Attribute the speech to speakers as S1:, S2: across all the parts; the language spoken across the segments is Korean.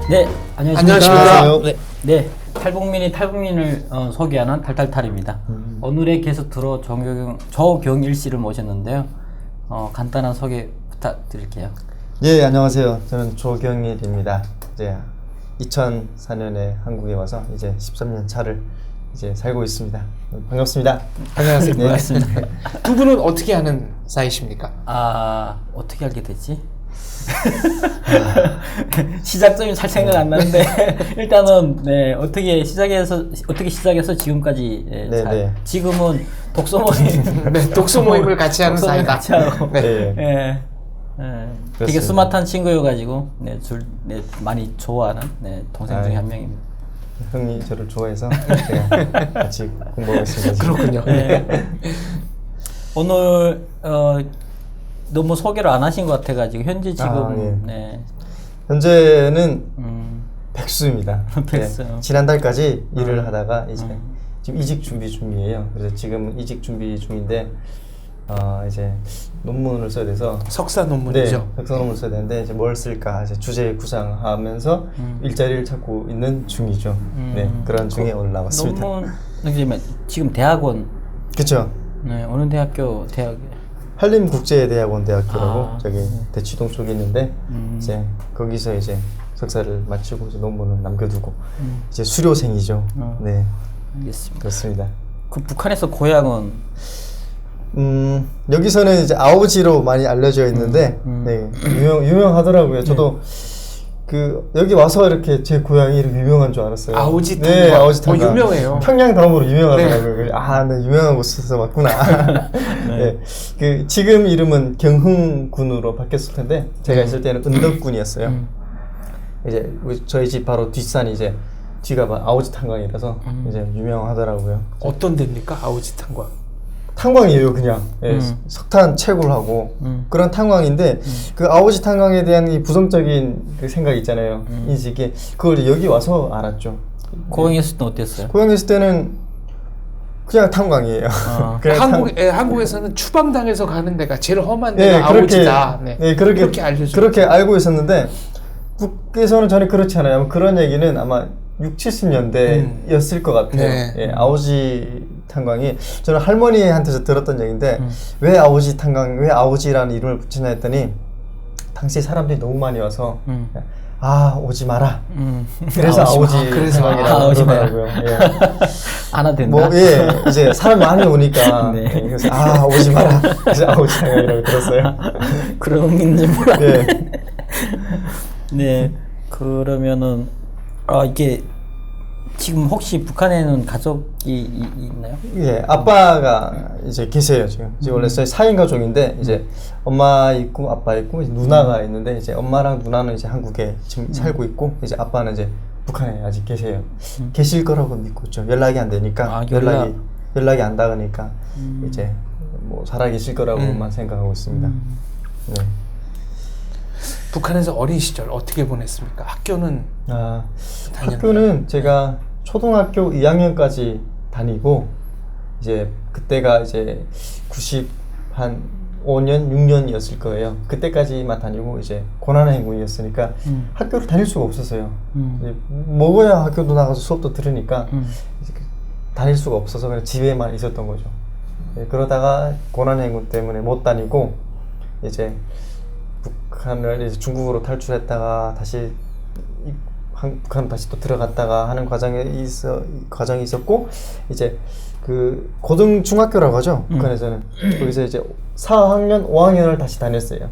S1: 네, 안녕하십니까.
S2: 안녕하십니까.
S1: 네, 네, 탈북민이 탈북민을 소개하는 탈탈탈입니다. 오늘의 게스트로 조경일 씨를 모셨는데요. 간단한 소개 부탁드릴게요.
S2: 예, 안녕하세요. 저는 조경일입니다. 이제 2004년에 한국에 와서 이제 13년 차를 이제 살고 있습니다. 반갑습니다.
S3: 안녕하세요.
S2: 네.
S1: 반갑습니다.
S3: 두 분은 어떻게 아는 사이십니까?
S1: 어떻게 알게 됐지? 시작점이 잘 생각 안 나는데 일단은 네, 어떻게 시작해서 지금까지
S2: 네.
S1: 지금은 독서 모임
S3: 네, 독서 모임을 같이 하는 사이다.
S1: 같이 하고
S3: 네.
S1: 되게 스마트한 친구여가지고 많이 좋아하는 동생 중에 한 명입니다.
S2: 형이 저를 좋아해서 제가 같이 공부하고 있습니다.
S3: 그렇군요.
S1: 네. 오늘 너무 소개를 안 하신 것 같아가지고 현재 지금
S2: 예. 현재는 백수입니다.
S1: 백수.
S2: 네, 지난달까지 일을 하다가 이제 지금 이직 준비 중이에요. 그래서 지금은 이직 준비 중인데 이제 논문을 써야 돼서
S3: 석사 논문이죠.
S2: 네, 석사 논문을 써야 되는데 이제 뭘 쓸까 이제 주제 구상하면서 일자리를 찾고 있는 중이죠. 네, 그런 중에 오늘 나왔습니다.
S1: 논문 지금 대학원.
S2: 그렇죠.
S1: 네, 어느 대학교 대학?
S2: 한림국제대학원 대학교라고 저기 대치동 쪽에 있는데 이제 거기서 이제 석사를 마치고 이제 논문을 남겨두고 이제 수료생이죠. 네,
S1: 알겠습니다.
S2: 그렇습니다.
S1: 그 북한에서 고향은
S2: 여기서는 이제 아오지로 많이 알려져 있는데 네, 유명하더라고요. 저도 그 여기 와서 이렇게 제 고향이 이렇게 유명한 줄 알았어요.
S3: 아오지 탄광.
S2: 네, 아오지 탄광.
S3: 유명해요.
S2: 평양 다음으로 유명하더라고요. 네, 유명한 곳에서 왔구나. 네. 그 지금 이름은 경흥군으로 바뀌었을 텐데 제가 있을 때는 은덕군이었어요. 이제 저희 집 바로 뒷산이 이제 뒤가 아오지 탄광이라서 이제 유명하더라고요.
S3: 어떤 데입니까? 아오지 탄광.
S2: 탄광이에요, 그냥. 예, 석탄 채굴하고 그런 탄광인데 그 아오지 탄광에 대한 이 부정적인 그 생각 있잖아요. 인식이 그걸 여기 와서 알았죠.
S1: 고향에 있을 때 어땠어요?
S2: 고향에 있을 때는 그냥 탄광이에요.
S3: 한국에서는 추방당해서 가는 데가 제일 험한 데가 아오지다. 그렇게 알려줘.
S2: 그렇게 알고 있었는데 북에서는 전혀 그렇지 않아요. 그런 얘기는 아마 6, 70년대였을 것 같아요.
S3: 네.
S2: 예, 아오지 탄광이 저는 할머니한테서 들었던 얘기인데 왜 아오지 탄광, 왜 아오지라는 이름을 붙이나 했더니 당시 사람들이 너무 많이 와서 오지 마라. 그래서 아오지 탄광이라고 그러더라고요. 예.
S1: 안 와도 된다?
S2: 뭐, 예, 이제 사람 많이 오니까
S1: 네.
S2: 그래서 오지 마라. 그래서 아오지 탄광이라고 들었어요.
S1: 그런 의미인지 몰랐네.
S2: 예.
S1: 네, 그러면은 이게 지금 혹시 북한에는 가족이 있나요?
S2: 예, 아빠가 이제 계세요, 지금. 원래 4인 가족인데, 이제 엄마 있고, 아빠 있고, 이제 누나가 있는데, 이제 엄마랑 누나는 이제 한국에 지금 살고 있고, 이제 아빠는 이제 북한에 아직 계세요. 계실 거라고 믿고 있죠. 연락이 안 되니까, 연락이 안 닿으니까, 이제 뭐 살아 계실 거라고만 생각하고 있습니다. 네.
S3: 북한에서 어린 시절 어떻게 보냈습니까? 학교는
S2: 학교는 제가 초등학교 2학년까지 다니고 이제 그때가 이제 95년 6년이었을 거예요. 그때까지만 다니고 이제 고난의 행군이었으니까 학교를 다닐 수가 없었어요. 이제 먹어야 학교도 나가서 수업도 들으니까 이제 다닐 수가 없어서 그냥 집에만 있었던 거죠. 그러다가 고난의 행군 때문에 못 다니고 이제 북한을 이제 중국으로 탈출했다가 다시 북한 다시 또 들어갔다가 하는 과정이 있었고 이제 그 중학교라고 하죠. 북한에서는 거기서 이제 4학년, 5학년을 다시 다녔어요.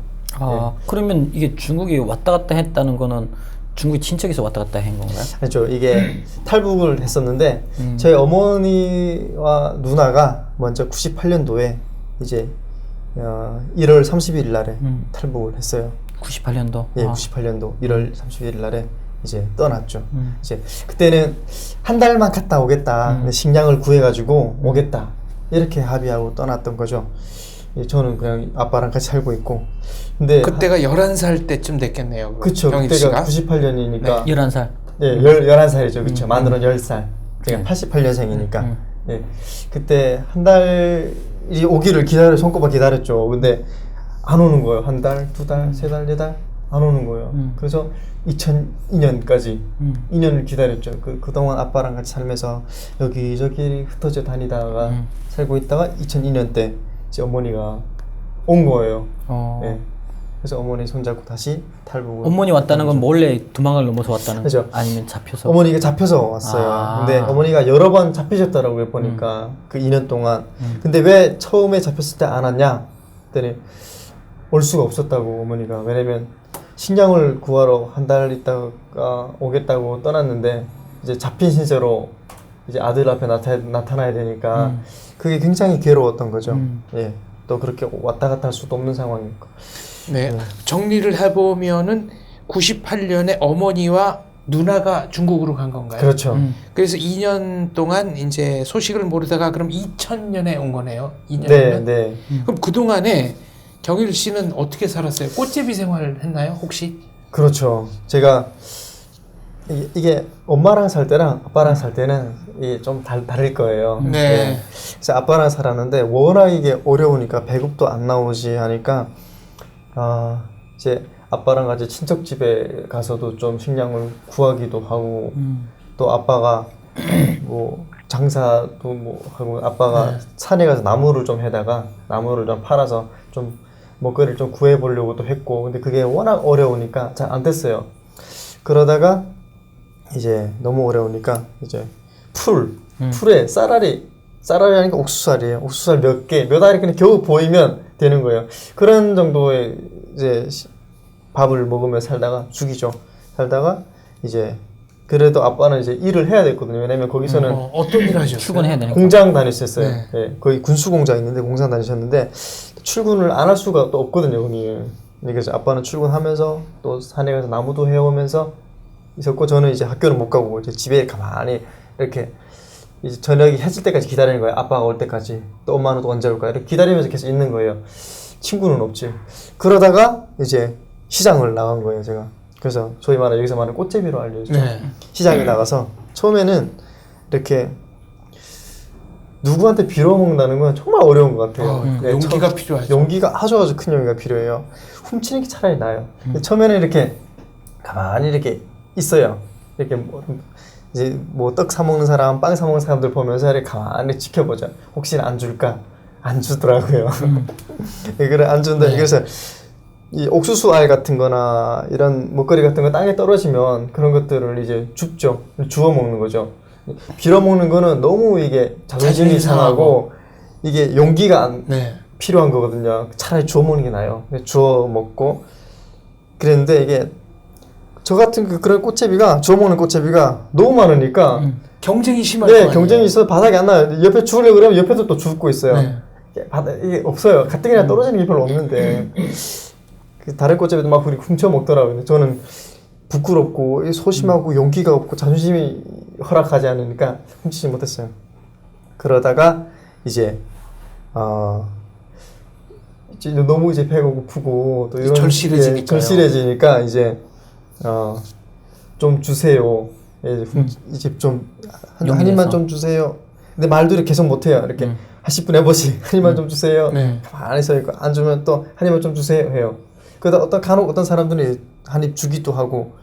S1: 그러면 이게 중국에 왔다 갔다 했다는 거는 중국 친척에서 왔다 갔다 한 건가요?
S2: 그렇죠. 이게 탈북을 했었는데 저희 어머니와 누나가 먼저 98년도에 이제 1월 30일 날에 탈북을 했어요.
S1: 98년도?
S2: 예, 98년도 1월 31일 날에 이제 떠났죠. 이제 그때는 한 달만 갔다 오겠다. 식량을 구해가지고 오겠다. 이렇게 합의하고 떠났던 거죠. 예, 저는 그냥 아빠랑 같이 살고 있고. 근데
S3: 그때가 11살 때쯤 됐겠네요.
S2: 그쵸. 그때가 98년이니까.
S1: 네, 11살.
S2: 예, 11살이죠. 그쵸. 만으로는 10살. 제가 88년생이니까. 예. 그때 한 달이 오기를 손꼽아 기다렸죠. 근데 안 오는 거예요. 한 달, 두 달, 세 달, 네 달. 안 오는 거예요. 그래서 2002년까지 2년을 기다렸죠. 그동안 아빠랑 같이 살면서 여기저기 흩어져 다니다가 살고 있다가 2002년 때 이제 어머니가 온 거예요. 네. 그래서 어머니 손잡고 다시 탈북을.
S1: 어머니 왔다는 건 몰래 도망을 넘어서 왔다는
S2: 그죠.
S1: 거 아니면 잡혀서?
S2: 어머니가 잡혀서 왔어요. 근데 어머니가 여러 번 잡히셨더라고요, 보니까. 그 2년 동안. 근데 왜 처음에 잡혔을 때 안 왔냐? 그랬더니 올 수가 없었다고, 어머니가. 왜냐면 식량을 구하러 한 달 있다가 오겠다고 떠났는데 이제 잡힌 신세로 이제 아들 앞에 나타나야 되니까 그게 굉장히 괴로웠던 거죠. 예. 또 그렇게 왔다 갔다 할 수도 없는 상황이고.
S3: 네. 정리를 해보면은 98년에 어머니와 누나가 중국으로 간 건가요?
S2: 그렇죠.
S3: 그래서 2년 동안 이제 소식을 모르다가 그럼 2000년에 온 거네요. 2년이면.
S2: 네, 네.
S3: 그럼 그 동안에 경일 씨는 어떻게 살았어요? 꽃제비 생활을 했나요, 혹시?
S2: 그렇죠. 제가 이게 엄마랑 살 때랑 아빠랑 살 때는 이게 좀 다를 거예요.
S3: 네.
S2: 그래서 아빠랑 살았는데 워낙 이게 어려우니까 배급도 안 나오지 하니까 이제 아빠랑 같이 친척 집에 가서도 좀 식량을 구하기도 하고 또 아빠가 뭐 장사도 뭐 하고 아빠가 산에 가서 나무를 좀 해다가 나무를 좀 팔아서 좀 먹거리를 좀 구해 보려고도 했고 근데 그게 워낙 어려우니까 잘 안 됐어요. 그러다가 이제 너무 어려우니까 이제 풀에 쌀알이 하니까 옥수수알이에요. 옥수수알 몇 알이 그냥 겨우 보이면 되는 거예요. 그런 정도의 이제 밥을 먹으며 살다가 죽이죠. 살다가 이제 그래도 아빠는 이제 일을 해야 됐거든요. 왜냐면 거기서는
S3: 어떤 일 하셨어요?
S1: 출근해야 되니까.
S2: 공장 다니셨어요.
S3: 네.
S2: 네, 거기 군수 공장 있는데 공장 다니셨는데 출근을 안 할 수가 또 없거든요. 거기. 그래서 아빠는 출근하면서 또 산에 가서 나무도 해오면서 있었고 저는 이제 학교를 못 가고 이제 집에 가만히 이렇게 이제 저녁이 해질 때까지 기다리는 거예요. 아빠가 올 때까지. 또 엄마는 또 언제 올까? 이렇게 기다리면서 계속 있는 거예요. 친구는 없지. 그러다가 이제 시장을 나간 거예요, 제가. 그래서 저희 말은 여기서 말하는 꽃제비로 알려주죠.
S3: 네.
S2: 시장에 나가서 처음에는 이렇게 누구한테 빌어먹는다는 건 정말 어려운 것 같아요. 네,
S3: 용기가 필요하죠.
S2: 용기가 아주 큰 용기가 필요해요. 훔치는 게 차라리 나아요. 처음에는 이렇게 가만히 이렇게 있어요. 이렇게 이제 뭐 떡 사 먹는 사람, 빵 사 먹는 사람들 보면서 이렇게 가만히 지켜보자. 혹시나 안 줄까? 안 주더라고요. 그래 안 준다. 그래서 이 옥수수 알 같은 거나 이런 먹거리 같은 거 땅에 떨어지면 그런 것들을 이제 줍죠. 주워 먹는 거죠. 빌어 먹는 거는 너무 이게 자존심이 상하고 이게 용기가 안 필요한 거거든요. 차라리 주워 먹는 게 나아요. 주워 먹고 그랬는데 이게 저 같은 그런 꽃제비가 주워 먹는 꽃제비가 너무 많으니까
S3: 경쟁이 심할
S2: 네,
S3: 거 아니에요?
S2: 경쟁이 있어서 바닥에 안 나요. 옆에 주우려고 그러면 옆에도 또 죽고 있어요.
S3: 네.
S2: 이게 없어요. 가뜩이나 떨어지는 게 별로 없는데 다른 꽃제비도 막 우리 훔쳐 먹더라고요. 저는 부끄럽고 소심하고 용기가 없고 자존심이 허락하지 않으니까 훔치지 못했어요. 그러다가 이제 이제 너무 이제 배가 고프고 또 이런 절실해지니까 이제 좀 주세요. 이제 좀 한 입만 좀 주세요. 근데 말도 이렇게 계속 못해요. 이렇게 한 10분 해보지 한 입만 좀 주세요. 가만히 서 있고 안 주면 또 한 입만 좀 주세요 해요. 그러다 간혹 어떤 사람들이 한 입 주기도 하고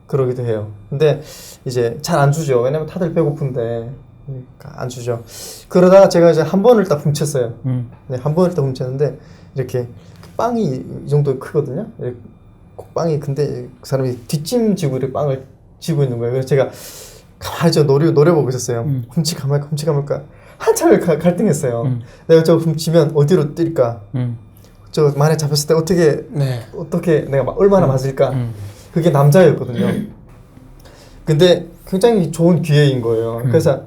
S2: 그러기도 해요. 근데 이제 잘 안 주죠. 왜냐면 다들 배고픈데 안 주죠. 그러다가 제가 이제 한 번을 딱 훔쳤어요. 네, 한 번을 딱 훔쳤는데 이렇게 빵이 이 정도 크거든요. 빵이 근데 그 사람이 뒷짐 지고 이렇게 빵을 쥐고 있는 거예요. 그래서 제가 가만히 저 노려보고 있었어요. 훔칠까 말까 한참을 갈등했어요. 내가 저거 훔치면 어디로 뛸까? 저 만에 잡혔을 때 어떻게 내가 얼마나 맞을까? 그게 남자였거든요. 근데 굉장히 좋은 기회인 거예요. 그래서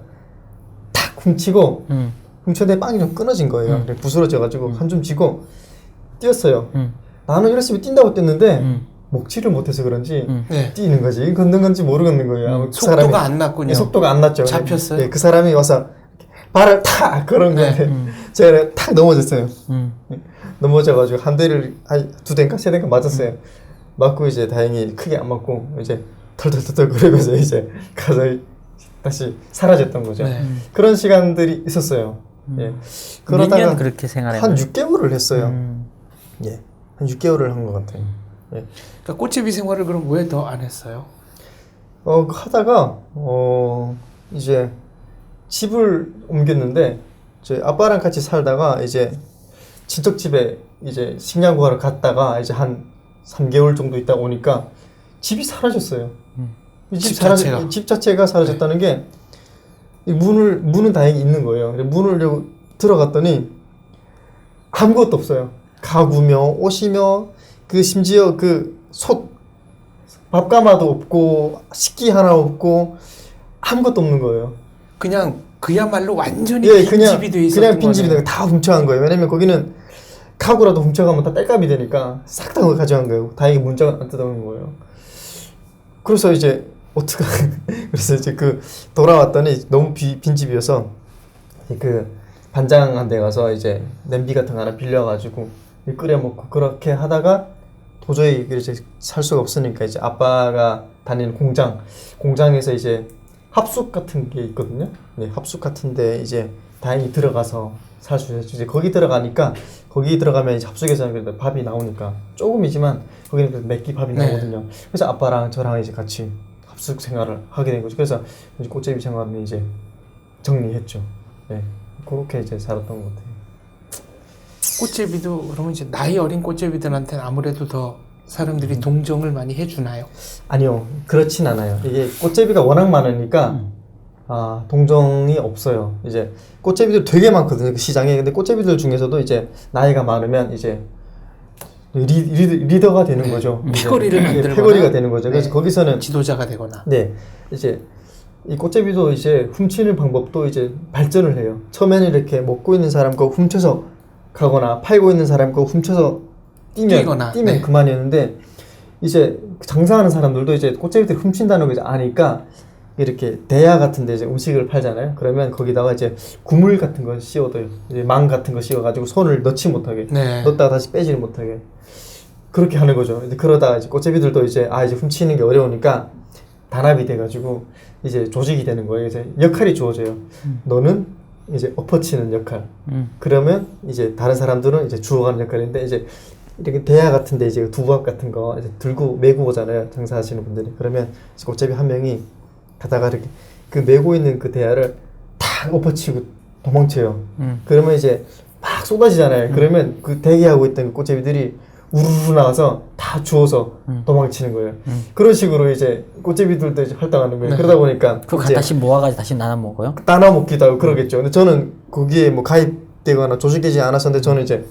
S2: 탁 훔치고 훔쳤는데 빵이 좀 끊어진 거예요. 부스러져가지고 한 줌 쥐고 뛰었어요. 나는 열심히 뛴다고 뛰었는데 먹지를 못해서 그런지 뛰는 거지. 걷는 건지 모르겠는 거예요.
S3: 속도가 안 났군요.
S2: 속도가 안 났죠.
S3: 잡혔어요?
S2: 네, 그 사람이 와서 발을 탁 걸은 건데 제가 탁 넘어졌어요. 넘어져가지고 한 대를 두 대인가 세 대인가 맞았어요. 맞고 이제 다행히 크게 안 맞고 이제 털털털털 거리면서 이제 가서 다시 사라졌던 거죠. 그런 시간들이 있었어요. 예.
S1: 그러다가 몇 년 그렇게 생활했나요?
S2: 한 6개월을 했어요. 예, 한 6개월을 한 것 같아요. 예.
S3: 그러니까 꽃제비 생활을 그럼 왜 더 안 했어요?
S2: 하다가 이제 집을 옮겼는데 저희 아빠랑 같이 살다가 이제 친척 집에 이제 식량 구하러 갔다가 이제 한 3개월 정도 있다 오니까 집이 사라졌어요. 집 자체가 사라졌다는 게 이 문은 다행히 있는 거예요. 문을 들어갔더니 아무것도 없어요. 가구며 옷이며 그 심지어 그 밥가마도 없고 식기 하나 없고 아무것도 없는 거예요.
S3: 그냥 그야말로 완전히
S2: 예,
S3: 빈집이 돼 있었던
S2: 그냥 빈집이
S3: 거네요.
S2: 다 훔쳐간 거예요. 왜냐면 거기는 가구라도 훔쳐가면 다 땔감이 되니까 싹 다 가져간 거예요. 다행히 문자가 안 뜯어오는 거예요. 그래서 이제 그래서 이제 돌아왔더니 너무 빈집이어서 그 반장 한 데 가서 이제 냄비 같은 거 하나 빌려가지고 끓여 먹고 그렇게 하다가 도저히 이제 살 수가 없으니까 이제 아빠가 다니는 공장에서 이제 합숙 같은 게 있거든요. 네, 합숙 같은데 이제 다행히 들어가서 살 수 있어요. 이제 거기 들어가면 이제 합숙에서는 그래도 밥이 나오니까 조금이지만 거기는 그래도 몇 끼 밥이 나오거든요. 그래서 아빠랑 저랑 이제 같이 합숙 생활을 하게 된 거죠. 그래서 이제 꽃제비 생활은 이제 정리했죠. 네, 그렇게 이제 살았던 것 같아요.
S3: 꽃제비도 그러면 이제 나이 어린 꽃제비들한테는 아무래도 더 사람들이 동정을 많이 해주나요?
S2: 아니요, 그렇진 않아요. 이게 꽃제비가 워낙 많으니까 동정이 없어요. 이제 꽃제비들 되게 많거든요, 그 시장에. 근데 꽃제비들 중에서도 이제 나이가 많으면 이제 리더가 되는 거죠.
S3: 패거리를 만들거나
S2: 패거리가 되는 거죠. 그래서 거기서는
S3: 지도자가 되거나.
S2: 네, 이제 이 꽃제비도 이제 훔치는 방법도 이제 발전을 해요. 처음에는 이렇게 먹고 있는 사람 거 훔쳐서 가거나 팔고 있는 사람 거 훔쳐서 뛰면 네. 그만이었는데 이제 장사하는 사람들도 이제 꽃제비들 훔친다는 걸 이제 아니까 이렇게 대야 같은 데 이제 음식을 팔잖아요. 그러면 거기다가 이제 구물 같은 거 씌워둬요. 이제 망 같은 거 씌워가지고 손을 넣지 못하게 넣었다가 다시 빼지를 못하게 그렇게 하는 거죠. 이제 그러다가 이제 꽃제비들도 이제 이제 훔치는 게 어려우니까 단합이 돼가지고 이제 조직이 되는 거예요. 이제 역할이 주어져요. 너는 이제 엎어치는 역할. 그러면 이제 다른 사람들은 이제 주워가는 역할인데 이제 이렇게 대야 같은데 이제 두부밥 같은 거 이제 들고 메고 오잖아요. 장사하시는 분들이. 그러면 이제 꽃제비 한 명이 가다가 이렇게 그 메고 있는 그 대야를 탁 엎어치고 도망쳐요. 그러면 이제 막 쏟아지잖아요. 그러면 그 대기하고 있던 그 꽃제비들이 우르르 나와서 다 주워서 도망치는 거예요. 그런 식으로 이제 꽃제비들도 이제 활동하는 거예요. 그러다 보니까
S1: 그거 다시 모아가지고 다시 나눠 먹어요?
S2: 나눠 먹기도 하고 그러겠죠. 근데 저는 거기에 뭐 가입되거나 조직되지 않았었는데 저는 이제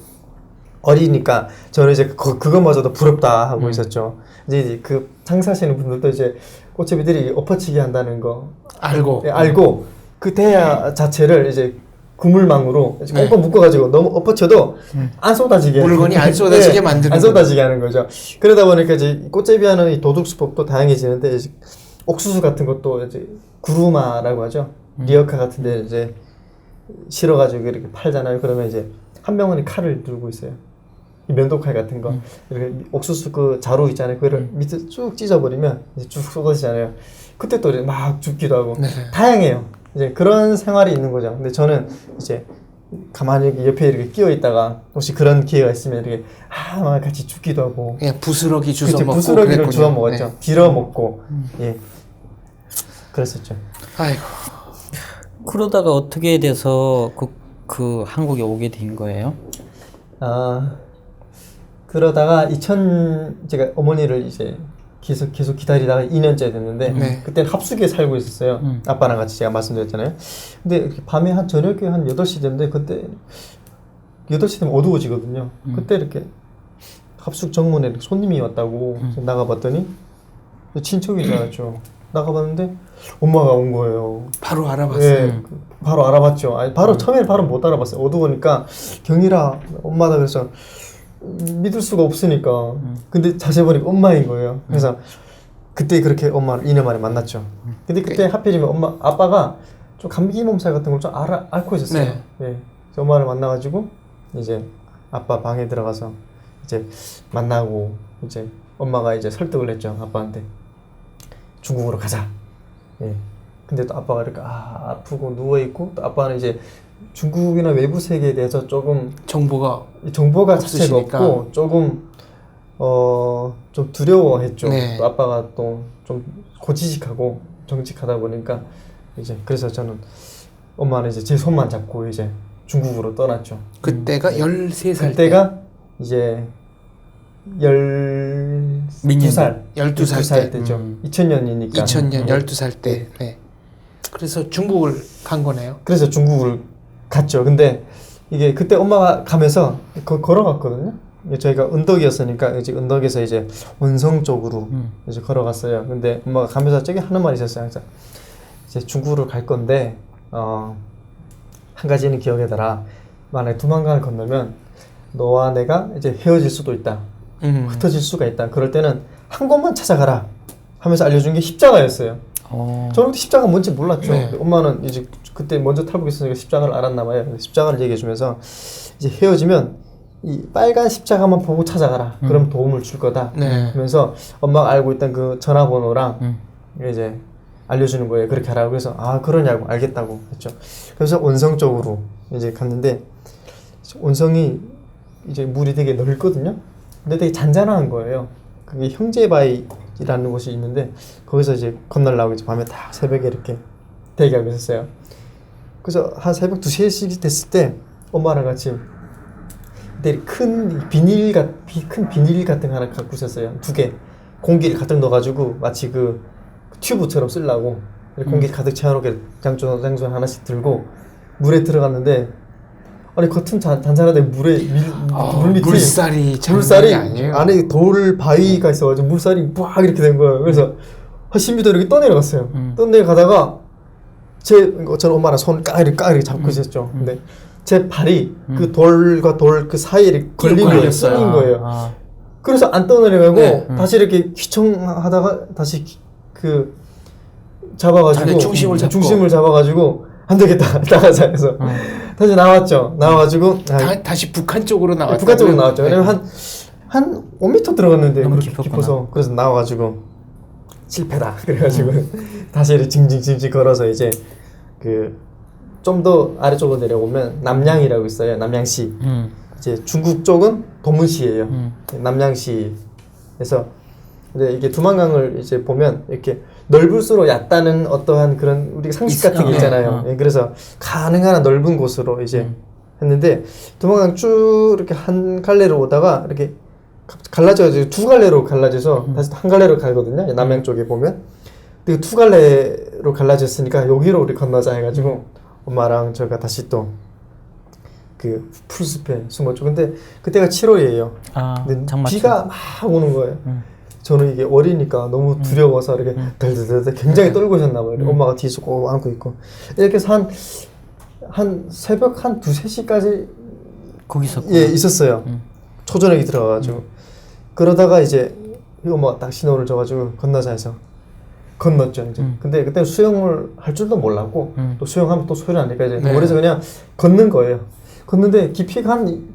S2: 어리니까 저는 이제 그것마저도 부럽다 하고 있었죠. 이제 그 장사하시는 분들도 이제 꽃제비들이 엎어치기 한다는 거 알고 그 대야 자체를 이제 그물망으로 꽁꽁 묶어가지고 너무 엎어쳐도 안 쏟아지게
S3: 물건이 안 쏟아지게 만드는
S2: 안 쏟아지게 하는 거죠. 그러다 보니까 이제 꽃제비 하는 이 도둑 수법도 다양해지는데 이제 옥수수 같은 것도 이제 구루마라고 하죠. 리어카 같은데 이제 실어가지고 이렇게 팔잖아요. 그러면 이제 한 명은 칼을 들고 있어요. 이 면도칼 같은 거 이렇게 옥수수 그 자루 있잖아요. 그거를 밑에 쭉 찢어버리면 이제 쭉 쏟아지잖아요. 그때 또 막 죽기도 하고 다양해요. 이제 그런 생활이 있는 거죠. 근데 저는 이제 가만히 이렇게 옆에 이렇게 끼어 있다가 혹시 그런 기회가 있으면 이렇게 막 같이 죽기도 하고
S3: 그냥 부스러기 주워
S2: 그치,
S3: 먹고
S2: 부스러기를 주워 먹었죠. 빌어 먹고 예 그랬었죠.
S3: 아이고.
S1: 그러다가 어떻게 돼서 그 한국에 오게 된 거예요?
S2: 그러다가 제가 어머니를 이제 계속 기다리다가 2년째 됐는데 그때는 합숙에 살고 있었어요. 아빠랑 같이 제가 말씀드렸잖아요. 근데 이렇게 밤에 저녁에 한 8시 됐는데 그때 8시 되면 어두워지거든요. 그때 이렇게 합숙 정문에 이렇게 손님이 왔다고 나가봤더니 친척인 줄 알았죠. 나가봤는데 엄마가 온 거예요.
S3: 바로 알아봤어요.
S2: 네, 바로 알아봤죠. 처음에는 바로 못 알아봤어요. 어두우니까 경이라 엄마다 그래서 믿을 수가 없으니까. 근데 자세히 보니까 엄마인 거예요. 그래서 그때 그렇게 엄마를 2년 만에 만났죠. 근데 그때 하필이면 아빠가 좀 감기 몸살 같은 걸 좀 앓고 있었어요. 네. 그래서 엄마를 만나가지고 이제 아빠 방에 들어가서 이제 만나고 이제 엄마가 이제 설득을 했죠. 아빠한테 중국으로 가자. 예. 근데 또 아빠가 이렇게 아프고 누워 있고 또 아빠는 이제 중국이나 외부 세계에 대해서 조금 정보가 자체가 없고 조금 좀 두려워했죠.
S3: 네.
S2: 또 아빠가 또 좀 고지식하고 정직하다 보니까 이제 그래서 저는 엄마는 이제 제 손만 잡고 이제 중국으로 떠났죠.
S3: 그때가 13살
S2: 그때가 이제 12살
S3: 12살
S2: 때죠. 2000년이니까.
S3: 2000년 12살 때. 네. 그래서 중국을 간 거네요.
S2: 그래서 중국을 갔죠. 근데 이게 그때 엄마가 가면서 걸어갔거든요. 저희가 은덕이었으니까 이제 은덕에서 이제 원성 쪽으로 이제 걸어갔어요. 근데 엄마가 가면서 저기 하는 말이 있었어요. 항상 이제 중국으로 갈 건데 한 가지는 기억해둬라. 만약에 두만강을 건너면 너와 내가 이제 헤어질 수도 있다. 흩어질 수가 있다. 그럴 때는 한 곳만 찾아가라 하면서 알려준 게 십자가였어요. 저는 십자가 뭔지 몰랐죠.
S3: 네.
S2: 엄마는 이제 그때 먼저 탈북했으니까 십자가를 알았나 봐요. 십자가를 얘기해주면서 이제 헤어지면 이 빨간 십자가만 보고 찾아가라. 그럼 도움을 줄 거다.
S3: 네.
S2: 하면서 엄마가 알고 있던 그 전화번호랑 이제 알려주는 거예요. 그렇게 하라고. 그래서 그러냐고 알겠다고 했죠. 그래서 원성 쪽으로 이제 갔는데 원성이 이제 물이 되게 넓거든요. 근데 되게 잔잔한 거예요. 그게 형제바위라는 곳이 있는데 거기서 이제 건너려고 이제 밤에 딱 새벽에 이렇게 대기하고 있었어요. 그래서 한 새벽 2, 3시 됐을 때 엄마랑 같이 되게 큰 비닐 같은 거 하나 갖고 있었어요. 2개. 공기를 가득 넣어가지고 마치 그 튜브처럼 쓰려고 공기를 가득 채워놓게 장조 하나씩 들고 물에 들어갔는데 아니 겉은 잔잔한데 물에 물 밑에
S3: 물살이 아니에요.
S2: 안에 돌 바위가 있어가지고 물살이 막 이렇게 된 거예요. 그래서 한 10m 이렇게 떠내려갔어요. 떠내려가다가 저는 엄마랑 손을 까이렇게 잡고 있었죠. 근데 제 발이 그 돌과 돌 그 사이에 걸린 거예요. 쏠린 거예요. 그래서 안 떠내려가고 다시 이렇게 휘청하다가 다시 그 잡아가지고 중심을 잡아가지고 안 되겠다 나가자 해서 다시 나왔죠. 나와가지고
S3: 다시 북한 쪽으로 나왔죠.
S2: 북한 쪽으로 나왔죠. 왜냐면 한 5m 들어갔는데
S1: 너무
S2: 깊어서 그래서 나와가지고 실패다. 그래가지고 다시 이렇게 징징징징 걸어서 이제 그 좀 더 아래쪽으로 내려오면 남양이라고 있어요. 남양시. 이제 중국 쪽은 도문시예요. 남양시에서 근데 이게 두만강을 이제 보면 이렇게 넓을수록 얕다는 어떠한 그런 우리 상식 같은 게 있잖아요. 예, 그래서 가능한 한 넓은 곳으로 이제 했는데 두만강 쭉 이렇게 한 갈래로 오다가 이렇게 갈라져가지고 2갈래로 갈라져서 다시 한 갈래로 가거든요. 남양 쪽에 보면. 그 2갈래로 갈라졌으니까 여기로 우리 건너자 해가지고 엄마랑 저가 다시 또 그 풀숲에 숨었죠. 근데 그때가 7월이에요. 근데 비가 막 오는 거예요. 저는 이게 어리니까 너무 두려워서 이렇게 덜덜덜 굉장히 떨고 있었나 봐요. 엄마가 뒤에서 꼭 안고 있고 이렇게 해서 한 새벽 한 2, 3시까지
S1: 거기서
S2: 있었어요. 초저녁이 들어가가지고 그러다가 이제 엄마가 딱 신호를 줘가지고 건너자 해서 건넜죠. 이제. 근데 그때 수영을 할 줄도 몰랐고 또 수영하면 또 소리 나니까 이제 물에서 그냥 걷는 거예요. 걷는데 깊이가 한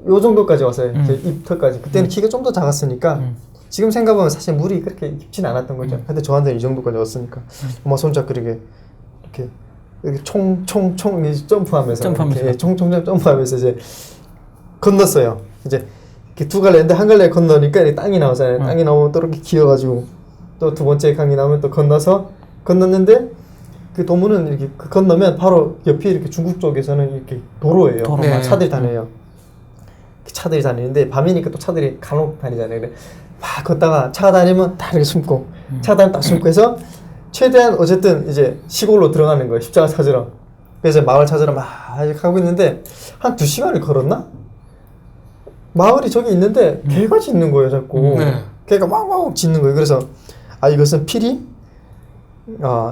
S2: 요 정도까지 왔어요. 제 입터까지. 그때는 키가 좀 더 작았으니까 지금 생각하면 사실 물이 그렇게 깊지는 않았던 거죠. 근데 저한테는 이 정도까지 왔으니까 엄마 손잡고 이렇게 총총총 점프하면서 이렇게 총총총 점프하면서 이제 건넜어요. 이제 이렇게 2갈래인데 한 갈래 건너니까 이렇게 땅이 나오잖아요. 땅이 나오면 또 이렇게 기어가지고 또 2번째 강이 나오면 또 건넜는데 그 도문은 이렇게 건너면 바로 옆에 이렇게 중국 쪽에서는 이렇게 도로예요. 차들이 다녀요. 차들이 다니는데 밤이니까 또 차들이 간혹 다니잖아요. 그래 막 걷다가 차가 다니면 딱 이렇게 숨고 차가 다니면 딱 숨고 해서 최대한 어쨌든 이제 시골로 들어가는 거예요. 십자가 찾으러. 그래서 마을 찾으러 막 가고 있는데 한 2시간을 걸었나? 마을이 저기 있는데 개가 짖는 거예요. 자꾸. 개가 막 짖는 거예요. 그래서 이것은 필히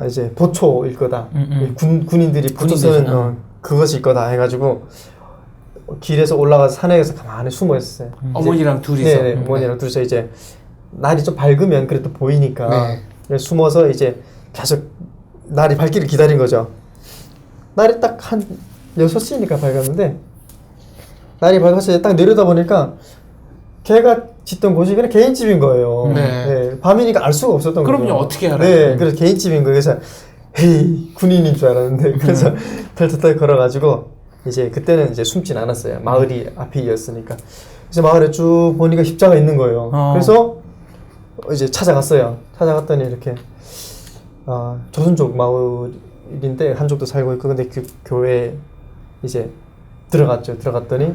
S2: 이제 보초일 거다. 군인들이 보초 쓰는 그것일 거다 해가지고 길에서 올라가서 산에서 가만히 숨어 있었어요.
S3: 어머니랑 둘이서.
S2: 네, 어머니랑 둘이서 이제 날이 좀 밝으면 그래도 보이니까 숨어서 이제 계속 날이 밝기를 기다린 거죠. 날이 딱 한 6시니까 밝았는데 날이 밝아서 딱 내려다 보니까 걔가 짓던 곳이 그냥 개인집인 거예요. 밤이니까 알 수가 없었던 거죠.
S3: 그럼요, 어떻게 알아요?
S2: 네, 그래서 개인집인 거예요. 그래서 헤이 군인인 줄 알았는데 그래서 털털털 걸어가지고 이제 그때는 이제 숨진 않았어요. 마을이 앞이었으니까. 이제 마을에 쭉 보니까 십자가 있는 거예요. 그래서 이제 찾아갔어요. 찾아갔더니 이렇게 조선족 마을인데 한족도 살고 있고 근데 그 교회에 이제 들어갔죠. 들어갔더니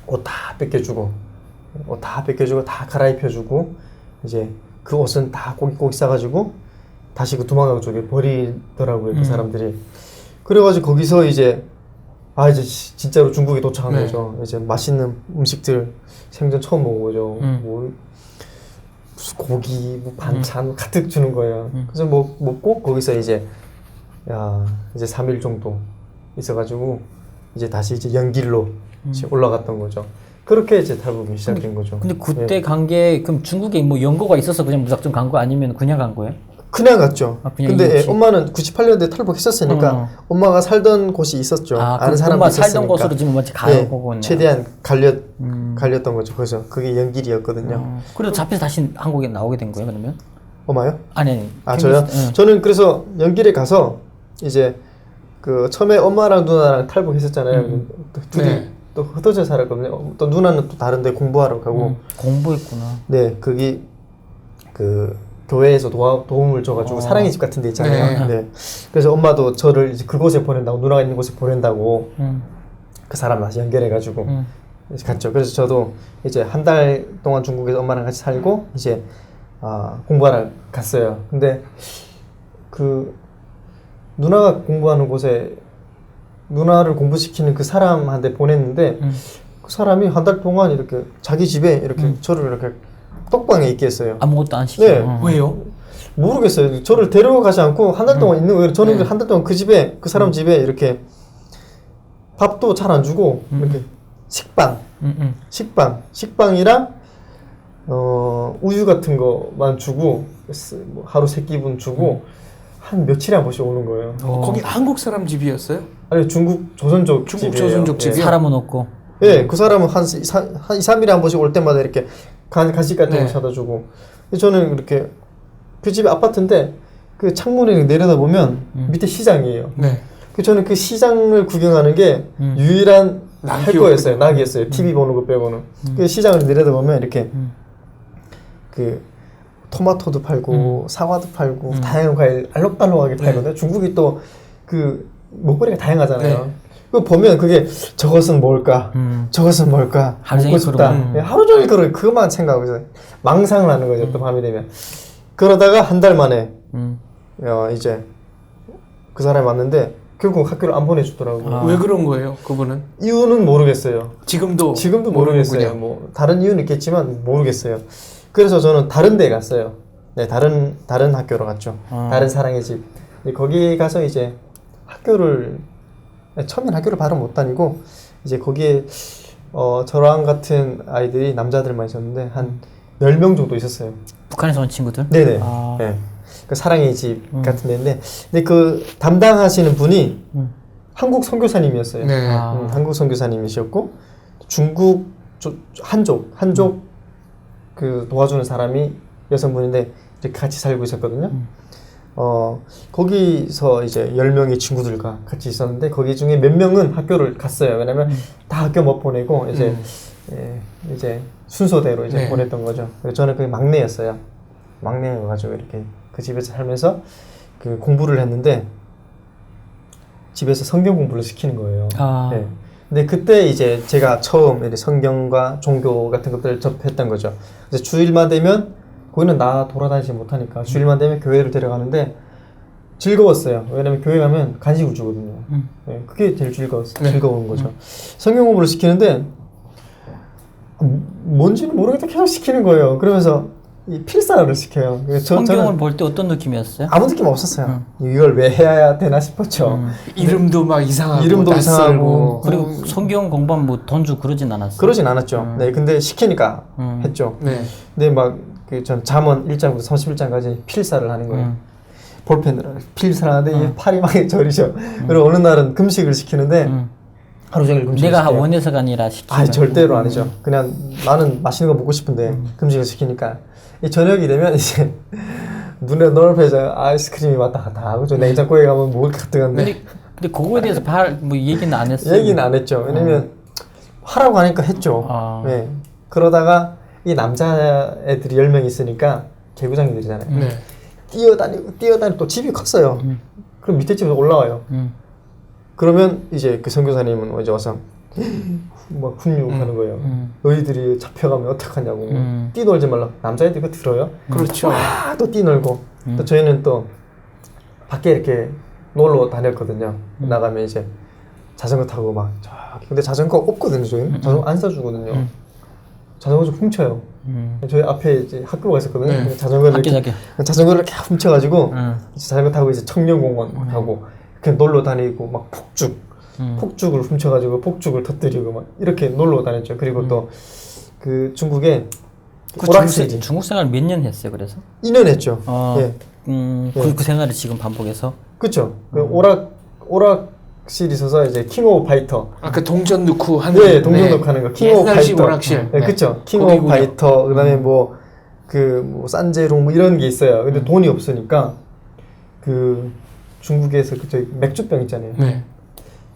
S2: 옷 다 뺏겨주고 다 갈아입혀주고 이제 그 옷은 다 꼬깃꼬깃 싸가지고 다시 그 두만강 쪽에 버리더라고요. 그 사람들이. 그래가지고 거기서 이제 이제 진짜로 중국에 도착한 거죠. 이제 맛있는 음식들 생전 처음 먹어보죠. 뭐 무슨 고기, 뭐 반찬 가득 주는 거예요. 그래서 뭐 먹고 거기서 이제 이제 3일 정도 있어가지고 이제 다시 이제 연길로 이제 올라갔던 거죠. 그렇게 이제 탈북이 시작된 거죠.
S1: 근데 그때 간 게 그럼 중국에 뭐 연고가 있어서 그냥 무작정 간 거 아니면 그냥 간 거예요?
S2: 그냥 갔죠.
S1: 그냥
S2: 근데 엄마는 98년도에 탈북했었으니까 엄마가 살던 곳이 있었죠. 아는 사람이
S1: 엄마
S2: 있었으니까.
S1: 살던 곳으로 지금 먼저 가요. 거군요.
S2: 최대한 갈렸던 거죠. 그래서 그게 연길이었거든요.
S1: 그래서 잡혀서 다시 한국에 나오게 된 거예요, 그러면?
S2: 엄마요?
S1: 아니.
S2: 저요? 저는 그래서 연길에 가서 이제 그 처음에 엄마랑 누나랑 탈북했었잖아요. 둘이 또 흩어져 살았거든요. 또 누나는 또 다른데 공부하러 가고.
S1: 공부했구나.
S2: 네, 거기 그 교회에서 도움을 줘가지고 사랑의 집 같은 데 있잖아요. 네. 그래서 엄마도 저를 이제 그곳에 보낸다고, 누나가 있는 곳에 보낸다고 그 사람 다시 연결해가지고 갔죠. 그래서 저도 이제 한 달 동안 중국에서 엄마랑 같이 살고 이제 공부하러 갔어요. 근데 그 누나가 공부하는 곳에 누나를 공부시키는 그 사람한테 보냈는데 그 사람이 한 달 동안 이렇게 자기 집에 이렇게 저를 이렇게 떡방에 있게 했어요.
S1: 아무것도 안 시켜.
S2: 네.
S3: 왜요?
S2: 모르겠어요. 저를 데려가지 않고 한 달 동안 있는 거예요. 저는 한 달 동안 그 집에 그 사람 집에 이렇게 밥도 잘 안 주고 이렇게 식빵이랑 우유 같은 거만 주고 뭐 하루 3끼분 주고 한 며칠에 한 번씩 오는 거예요.
S3: 거기 한국 사람 집이었어요?
S2: 아니 중국 조선족 집이에요.
S3: 집이요?
S1: 사람은 없고.
S2: 네, 그 사람은 한 2-3일에 한 번씩 올 때마다 이렇게 간식 같은 거 사다 주고. 저는 이렇게 그 집이 아파트인데 그 창문에 내려다 보면 밑에 시장이에요.
S3: 네.
S2: 저는 그 시장을 구경하는 게 유일한 할 거였어요. 낙이었어요. TV 보는 거 빼고는. 그 시장을 내려다 보면 이렇게 그 토마토도 팔고 사과도 팔고 다양한 과일 알록달록하게 팔거든요. 중국이 또 그 먹거리가 다양하잖아요. 그 보면 그게 저것은 뭘까? 저것은 뭘까? 먹고 싶다. 하루 종일 그것만 생각하고 있어요. 망상을 하는 거죠. 또 밤이 되면. 그러다가 한 달 만에 이제 그 사람이 왔는데 결국 학교를 안 보내주더라고요.
S3: 왜 그런 거예요, 그분은?
S2: 이유는 모르겠어요.
S3: 지금도
S2: 모르겠어요. 뭐 다른 이유는 있겠지만 모르겠어요. 그래서 저는 다른 데 갔어요. 네, 다른 학교로 갔죠. 다른 사랑의 집. 거기 가서 이제 처음엔 학교를 바로 못 다니고 이제 거기에 저랑 같은 아이들이 남자들만 있었는데 한 10명 정도 있었어요.
S1: 북한에서 온 친구들?
S2: 네네. 네. 그 사랑의 집 같은 데인데 근데 그 담당하시는 분이 한국 선교사님이었어요.
S3: 네.
S2: 한국 선교사님이셨고 중국 한족 그 도와주는 사람이 여성분인데 이렇게 같이 살고 있었거든요. 거기서 이제 10명의 친구들과 같이 있었는데 거기 중에 몇 명은 학교를 갔어요. 왜냐면 다 학교 못 보내고 이제 순서대로 이제 보냈던 거죠. 그래서 저는 그게 막내였어요. 막내여가지고 이렇게 그 집에서 살면서 그 공부를 했는데 집에서 성경 공부를 시키는 거예요. 네. 근데 그때 이제 제가 처음 이제 성경과 종교 같은 것들을 접했던 거죠. 그래서 주일만 되면 거기는 나 돌아다니지 못하니까 주일만 되면 교회를 데려가는데 즐거웠어요. 왜냐면 교회 가면 간식을 주거든요. 네, 그게 제일 즐거운 거죠. 성경 공부를 시키는데 뭔지는 모르겠다 계속 시키는 거예요. 그러면서 이 필사를 시켜요.
S1: 성경을 볼 때 어떤 느낌이었어요?
S2: 아무 느낌 없었어요. 이걸 왜 해야 되나 싶었죠.
S3: 이름도 막 이상하고
S2: 이름도 이상하고
S1: 그리고 성경 공부하면 뭐 돈 주고 그러진 않았어요?
S2: 그러진 않았죠. 네, 근데 시키니까 했죠.
S3: 네.
S2: 근데 막 전 잠언 1장부터 31장까지 필사를 하는 거예요. 볼펜으로 필사를 하는데 팔이 막 저리죠. 그리고 어느 날은 금식을 시키는데 하루 종일 금식을
S1: 내가
S2: 시켜요.
S1: 원해서가 아니라 시키면
S2: 절대로 아니죠. 그냥 나는 맛있는 거 먹고 싶은데 금식을 시키니까 이 저녁이 되면 이제 눈에 넓혀져 아이스크림이 왔다 갔다 하고 저 냉장고에 가면 먹을 게 가득한데
S1: 근데 그거에 대해서 뭐 얘기는 안 했어요?
S2: 얘기는 안 했죠. 왜냐면 하라고 하니까 했죠.
S1: 아.
S2: 네. 그러다가 이 남자애들이 10명 있으니까 개구장이들이잖아요.
S3: 네.
S2: 뛰어다니고 또 집이 컸어요. 그럼 밑에 집에서 올라와요. 그러면 이제 그 선교사님은 이제 와서 막 훈육하는 거예요. 너희들이 잡혀가면 어떡하냐고. 뛰놀지 말라. 남자애들 이거 들어요?
S3: 그렇죠.
S2: 와, 또 뛰놀고. 또 저희는 또 밖에 이렇게 놀러 다녔거든요. 나가면 이제 자전거 타고 막 저기. 근데 자전거 없거든요. 저희는. 자전거 안 사주거든요. 자전거 좀 훔쳐요. 저희 앞에 이제 학교가 있었거든요.
S3: 네.
S2: 자전거를 이렇게 이렇게 훔쳐가지고 자전거 타고 이제 청년공원 가고 그냥 놀러 다니고 막 폭죽을 훔쳐가지고 폭죽을 터뜨리고 막 이렇게 놀러 다녔죠. 그리고 또 그 중국에 오락실이
S1: 중국 생활 몇 년 했어요? 그래서
S2: 2년 했죠. 예.
S1: 그 생활을 지금 반복해서.
S2: 그렇죠. 그 오락실이 있어서 이제 킹 오브 파이터.
S3: 그 동전 넣고 하는.
S2: 네, 동전 넣고 하는 거. 킹 오브
S3: 옛날식
S2: 파이터.
S3: 오락실.
S2: 네, 그렇죠. 킹 오브 파이터. 그다음에 뭐 산제롱 뭐 이런 게 있어요. 근데 돈이 없으니까 그 중국에서 그 저희 맥주병 있잖아요.
S3: 네.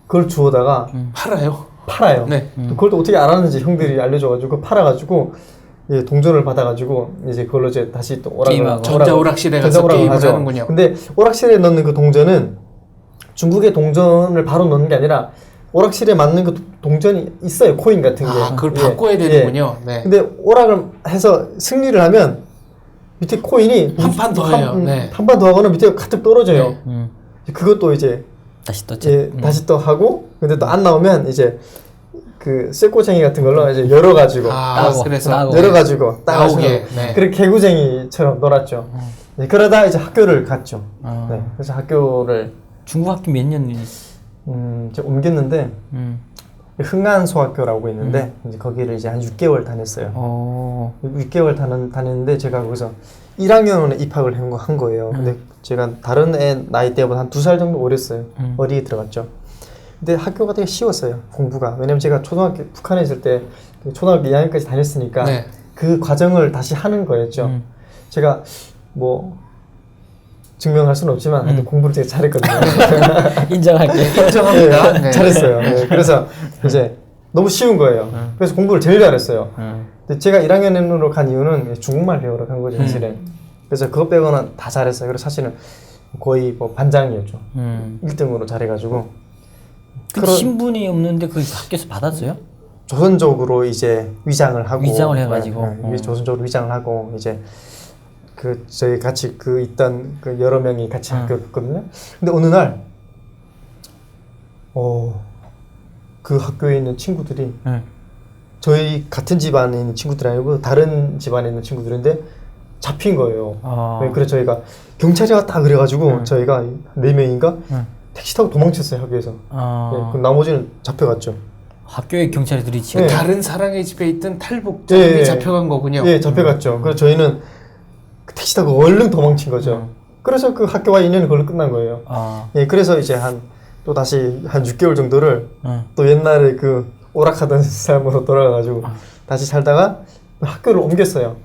S2: 그걸 주워다가 팔아요.
S3: 네.
S2: 그걸 또 어떻게 알았는지 형들이 알려줘가지고 팔아가지고 예, 동전을 받아가지고 이제 그걸로 이제 다시 또
S3: 전자오락실에 가서 게임을 하는군요.
S2: 근데 오락실에 넣는 그 동전은 중국의 동전을 바로 넣는 게 아니라 오락실에 맞는 그 동전이 있어요. 코인 같은 게.
S3: 그걸 바꿔야 되는군요. 네.
S2: 근데 오락을 해서 승리를 하면 밑에 코인이
S3: 한 판 더 해요.
S2: 한 판 더 하거나 밑에 가득 떨어져요. 그것도 이제
S1: 다시 또
S2: 다시 또 하고 근데 또 안 나오면 이제 그 쇠꼬쟁이 같은 걸로 이제 열어가지고 열어가지고 따가지고 그렇게 개구쟁이처럼 놀았죠. 네, 그러다 이제 학교를 갔죠. 네, 그래서 학교를
S1: 중국 학교 몇 년?
S2: 이제 옮겼는데 흥안소학교라고 있는데 이제 거기를 이제 한 6개월 다녔어요. 6개월 다녔는데 제가 거기서 1학년에 입학을 한 거예요. 근데 제가 다른 애 나이 때보다 한 2살 정도 어렸어요. 어리게 들어갔죠. 근데 학교가 되게 쉬웠어요. 공부가. 왜냐면 제가 초등학교 북한에 있을 때 초등학교 2학년까지 다녔으니까 그 과정을 다시 하는 거였죠. 제가 뭐 증명할 수는 없지만 하여튼 공부를 되게 잘했거든요.
S1: 인정할게.
S3: 인정합니다.
S2: 네, 잘했어요. 네, 그래서 이제 너무 쉬운 거예요. 그래서 공부를 제일 잘했어요. 근데 제가 1학년으로 간 이유는 중국말 배우러 간 거죠, 사실은. 그래서 그거 빼고는 다 잘했어요. 그래서 사실은 거의 뭐 반장이었죠. 1등으로 잘해가지고.
S1: 근데 신분이 없는데 그 학교에서 받았어요?
S2: 조선족으로 이제 위장을
S1: 해가지고.
S2: 조선족으로 위장을 하고 이제 그 저희 같이 그 있던 그 여러 명이 같이 학교를 갔거든요. 근데 어느 날 그 학교에 있는 친구들이 저희 같은 집안에 있는 친구들이 아니고 다른 집안에 있는 친구들인데 잡힌 거예요. 그래서 저희가 경찰이 왔다 그래가지고 저희가 4명인가 택시 타고 도망쳤어요, 학교에서. 네, 그럼 나머지는 잡혀갔죠.
S1: 학교에 경찰들이
S3: 지금 다른 사랑의 집에 있던 탈북자들이 잡혀간 거군요.
S2: 네, 잡혀갔죠. 그래서 저희는 택시 타고 얼른 도망친 거죠. 그래서 그 학교와 인연이 그걸로 끝난 거예요. 예, 그래서 이제 또 다시 한 6개월 정도를 또 옛날에 그 오락하던 삶으로 돌아가가지고 다시 살다가 학교를 옮겼어요.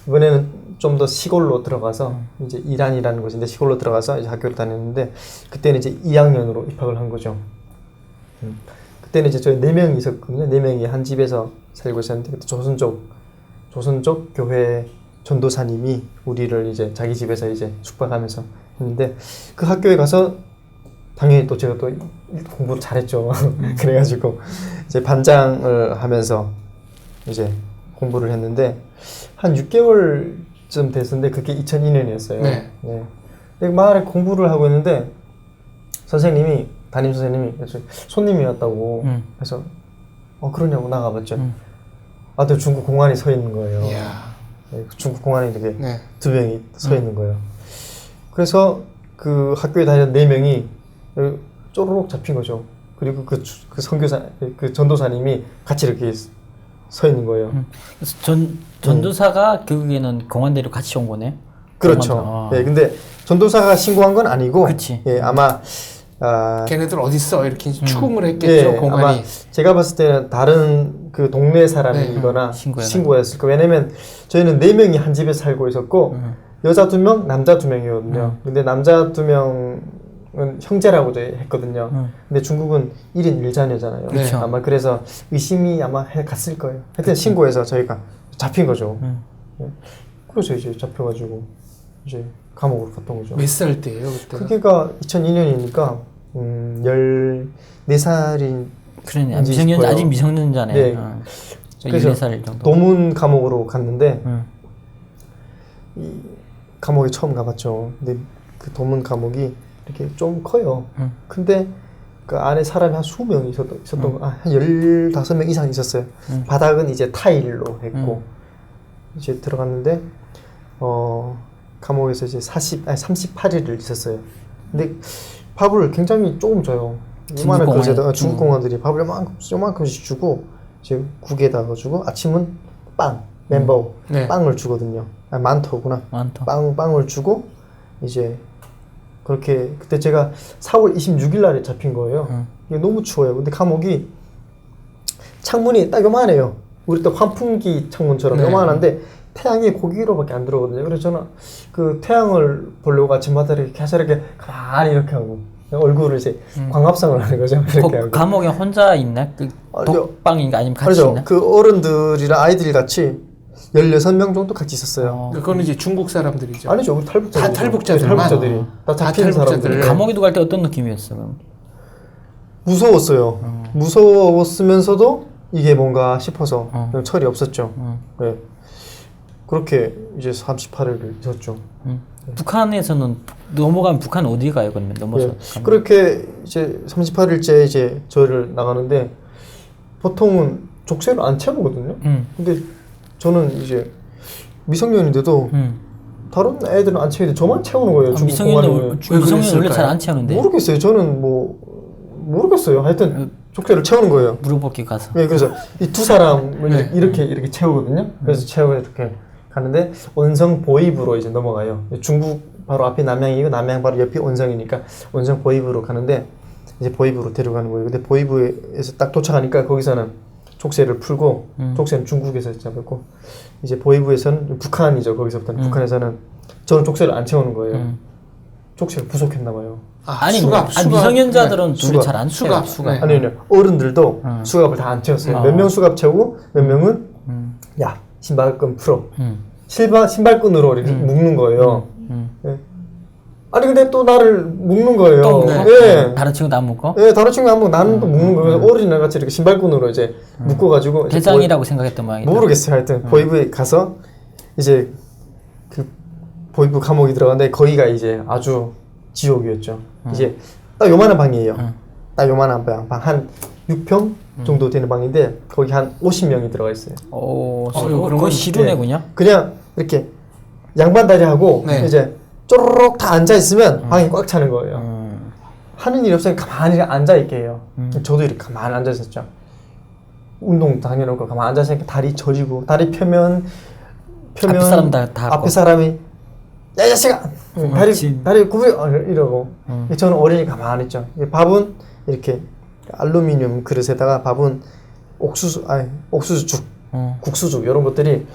S2: 이번에는 좀 더 시골로 들어가서 이제 이란이라는 곳인데 시골로 들어가서 이제 학교를 다녔는데 그때는 이제 2학년으로 입학을 한 거죠. 그때는 이제 저희 4명이 있었거든요. 4명이 한 집에서 살고 있었는데 그때 조선족 교회 전도사님이 우리를 이제 자기 집에서 이제 숙박하면서 했는데 그 학교에 가서 당연히 또 제가 또 공부를 잘했죠. 그래가지고 이제 반장을 하면서 이제 공부를 했는데 한 6개월쯤 됐었는데 그게 2002년이었어요. 네. 마을에 공부를 하고 있는데 담임 선생님이 손님이 왔다고 해서 그러냐고 나가봤죠. 아들 중국 공안이 서 있는 거예요. 중국 공안에 이렇게 2명이 서 있는 거예요. 그래서 그 학교에 다니는 4명이 쪼르륵 잡힌 거죠. 그리고 그 선교사, 그 전도사님이 같이 이렇게 서 있는 거예요.
S1: 그래서 전도사가 결국에는 공안대로 같이 온 거네.
S2: 그렇죠. 예, 근데 전도사가 신고한 건 아니고, 예, 아마
S3: 걔네들 어딨어 이렇게 추궁을 했겠죠. 예, 공안이.
S2: 아마 제가 봤을 때는 다른 그 동네 사람이거나 신고했을 거예요. 왜냐면 저희는 4명이 한 집에 살고 있었고 여자 2명, 남자 2명이거든요. 근데 남자 2명은 형제라고도 했거든요. 근데 중국은 1인 1자녀잖아요.
S1: 그렇죠.
S2: 아마 그래서 의심이 아마 갔을 거예요. 하여튼 신고해서 저희가 잡힌 거죠. 예. 그래서 이제 잡혀가지고 이제 감옥으로 갔던 거죠.
S3: 몇 살 때예요 그때?
S2: 그게가 2002년이니까 14살인
S1: 그러네. 미성년자 아직 미성년자네.
S2: 네.
S1: 14살 정도.
S2: 도문 감옥으로 갔는데 이 감옥에 처음 가봤죠. 근데 그 도문 감옥이 이렇게 좀 커요. 근데 그 안에 사람이 한 20명이 있었던 거, 한 15명 이상 있었어요. 바닥은 이제 타일로 했고 이제 들어갔는데 감옥에서 이제 38일을 있었어요. 근데 밥을 굉장히 조금 줘요. 이만한 그릇에다가 중국 공안들이 밥을 요만큼씩 주고 이제 국에다 넣어주고 아침은 빵, 멘보 빵을 주거든요. 아, 만토구나. 빵을 주고 이제 그렇게 그때 제가 4월 26일 날에 잡힌 거예요. 이게 너무 추워요. 근데 감옥이 창문이 딱 요만해요. 우리 또 환풍기 창문처럼 요만한데 태양이 고기로밖에 안 들어오거든요. 그래서 저는 그 태양을 보려고 아침마다 이렇게 해서렇게 가만히 이렇게 하고 얼굴을 이제 광합성을 하는 거죠. 이렇게 하고.
S1: 감옥에 혼자 있나? 그 독방인가 아니면 같이
S2: 아니죠.
S1: 있나?
S2: 그 어른들이랑 아이들이 같이 16명 정도 같이 있었어요.
S3: 그거는 이제 중국 사람들이죠.
S2: 아니죠. 우리 탈북자들.
S3: 다 탈북자들만.
S2: 탈북자들이. 다 잡힌 사람들.
S1: 감옥에도 갈 때 어떤 느낌이었어? 그럼?
S2: 무서웠어요. 무서웠으면서도 이게 뭔가 싶어서 철이 없었죠. 네. 그렇게 이제 38일을 있었죠.
S1: 북한에서는 넘어가면 북한 어디 가요? 그러면 넘어서.
S2: 예. 그렇게 이제 38일째 이제 저를 나가는데 보통은 족쇄를 안 채우거든요. 근데 저는 이제 미성년인데도 다른 애들은 안 채우는데 저만 채우는 거예요. 중국 공안은.
S1: 미성년 원래 잘 안 채우는데.
S2: 모르겠어요. 저는 모르겠어요. 하여튼 족쇄를 채우는 거예요.
S1: 물어보기 가서.
S2: 네, 그래서 이 두 사람을 이렇게 채우거든요. 그래서 채우고 이렇게 가는데 원성 보입으로 이제 넘어가요. 중국 바로 앞에 남양이고 남양 바로 옆이 원성이니까 원성 보입으로 가는데 이제 보입으로 데려가는 거예요. 근데 보입에서 딱 도착하니까 거기서는 족쇄를 풀고 족쇄는 중국에서 잡았고 이제 보이부에서는 북한이죠. 거기서부터는 북한에서는 저는 족쇄를 안 채우는 거예요. 족쇄가 부족했나 봐요.
S1: 아니 미성년자들은 둘이 잘 안 채워.
S3: 수갑.
S2: 아니요. 어른들도 수갑을 다 안 채웠어요. 몇 명 수갑 채우고 몇 명은 야 신발끈 풀어. 신발끈으로 이렇게 묶는 거예요. 네. 아니 근데 또 나를 묶는 거예요.
S1: 또
S2: 네.
S1: 다른 친구도 안 묶어?
S2: 네, 다른 친구 안 묶고 나는 또 묶는 거예요. 어린애 같이 이렇게 신발끈으로 이제 묶어가지고
S1: 대장이라고 생각했던 모양이다.
S2: 모르겠어요. 하여튼 보이부에 가서 이제 그 보이부 감옥이 들어갔는데 거기가 이제 아주 지옥이었죠. 이제 딱 요만한 방이에요. 딱 요만한 방 한 6평 정도 되는 방인데 거기 한 50명이 들어가 있어요.
S1: 그런 거 시루네
S2: 그냥 이렇게 양반 다리하고 이제 쪼르륵 다 앉아 있으면 방이 꽉 차는 거예요. 하는 일이 없으면 가만히 앉아 있게 해요. 저도 이렇게 가만히 앉아 있었죠. 운동 당연하고 가만히 앉아 있으니까 다리 저리고 다리 펴면
S1: 앞에 사람 다
S2: 앞에 사람이 야 자식아 다리 구부려 이러고 저는 어린이 가만히 있죠. 밥은 이렇게 알루미늄 그릇에다가 밥은 옥수수죽 국수죽 이런 것들이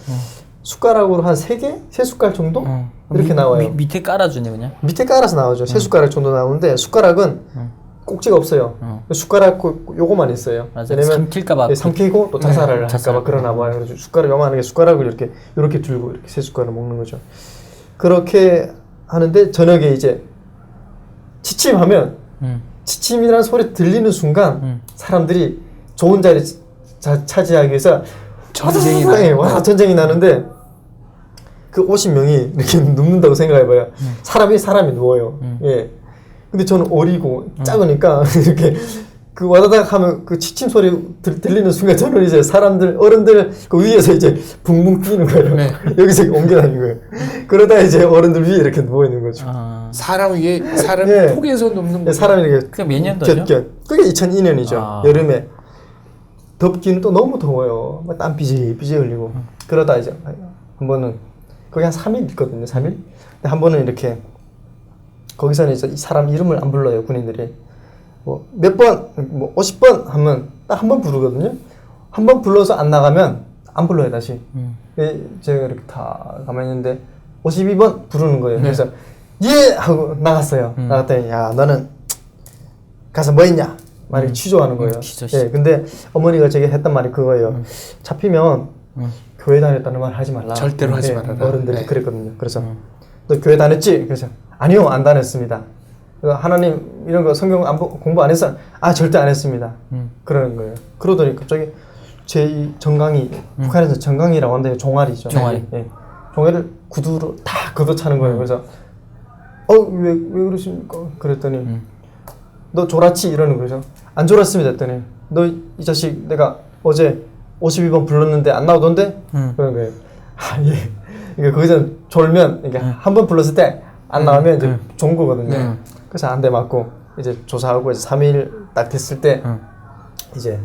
S2: 숟가락으로 한 3개? 3숟갈 정도? 이렇게 나와요.
S1: 밑에 깔아주네 그냥?
S2: 밑에 깔아서 나오죠. 3숟가락 정도 나오는데 숟가락은 꼭지가 없어요. 숟가락 요거만 있어요.
S1: 맞아.
S2: 왜냐면
S1: 삼킬까봐.
S2: 삼키고 또 자살을 할까봐 그러나 봐요. 그래서 숟가락 요만하게 숟가락을 이렇게 들고 이렇게 3숟가락 먹는 거죠. 그렇게 하는데 저녁에 이제 취침하면 취침이라는 소리 들리는 순간 사람들이 좋은 자리 차지하기 위해서 전쟁이 나는데 그 50명이 이렇게 눕는다고 생각해봐요. 사람이 누워요. 예. 근데 저는 어리고 작으니까 이렇게 그 와다닥 하면 그 취침 소리 들리는 순간 저는 이제 어른들 그 위에서 이제 붕붕 뛰는 거예요. 여기서 옮겨다니는 거예요. 그러다 이제 어른들 위에 이렇게 누워 있는 거죠.
S3: 사람 위에 사람 폭에서 눕는 거예요.
S2: 사람이 이렇게
S1: 그게 몇 년도죠?
S2: 그게 2002년이죠. 여름에 덥기는 또 너무 더워요. 땀 삐질 흘리고 그러다 이제 한 번은 거기 한 3일 있거든요. 3일. 근데 한 번은 이렇게 거기서는 이제 이 사람 이름을 안 불러요. 군인들이 몇 번, 50번 하면 딱 한 번 부르거든요. 한 번 불러서 안 나가면 안 불러요 다시. 제가 이렇게 다 가만히 있는데 52번 부르는 거예요. 그래서 예! 하고 나갔어요. 나갔더니 야 너는 가서 뭐 했냐? 말이 취조하는 거예요. 예, 근데 어머니가 제게 했던 말이 그거예요. 잡히면 교회 다녔다는 말 하지 말라.
S3: 절대로 하지 말아라.
S2: 어른들이
S3: 네.
S2: 그랬거든요. 그래서 너 교회 다녔지? 그래서 아니요, 안 다녔습니다. 하나님 이런 거 성경 공부 안 했어? 아, 절대 안 했습니다. 그러는 거예요. 그러더니 갑자기 제 정강이 북한에서 정강이라고 하는데 종아리죠.
S1: 종아리.
S2: 예. 종아리를 구두로 다 걷어차는 거예요. 그래서 왜 그러십니까? 그랬더니 너 졸았지? 이러는 거죠. 안 졸았습니다. 했더니 너 이 자식 내가 어제 52번 불렀는데 안 나오던데? 그런 거예요. 아, 예. 그러니까 거기서 졸면 이게 한 번 불렀을 때 안 나오면 이제 좋은 거거든요. 그래서 한 대 맞고 이제 조사하고 이제 3일 딱 됐을 때 이제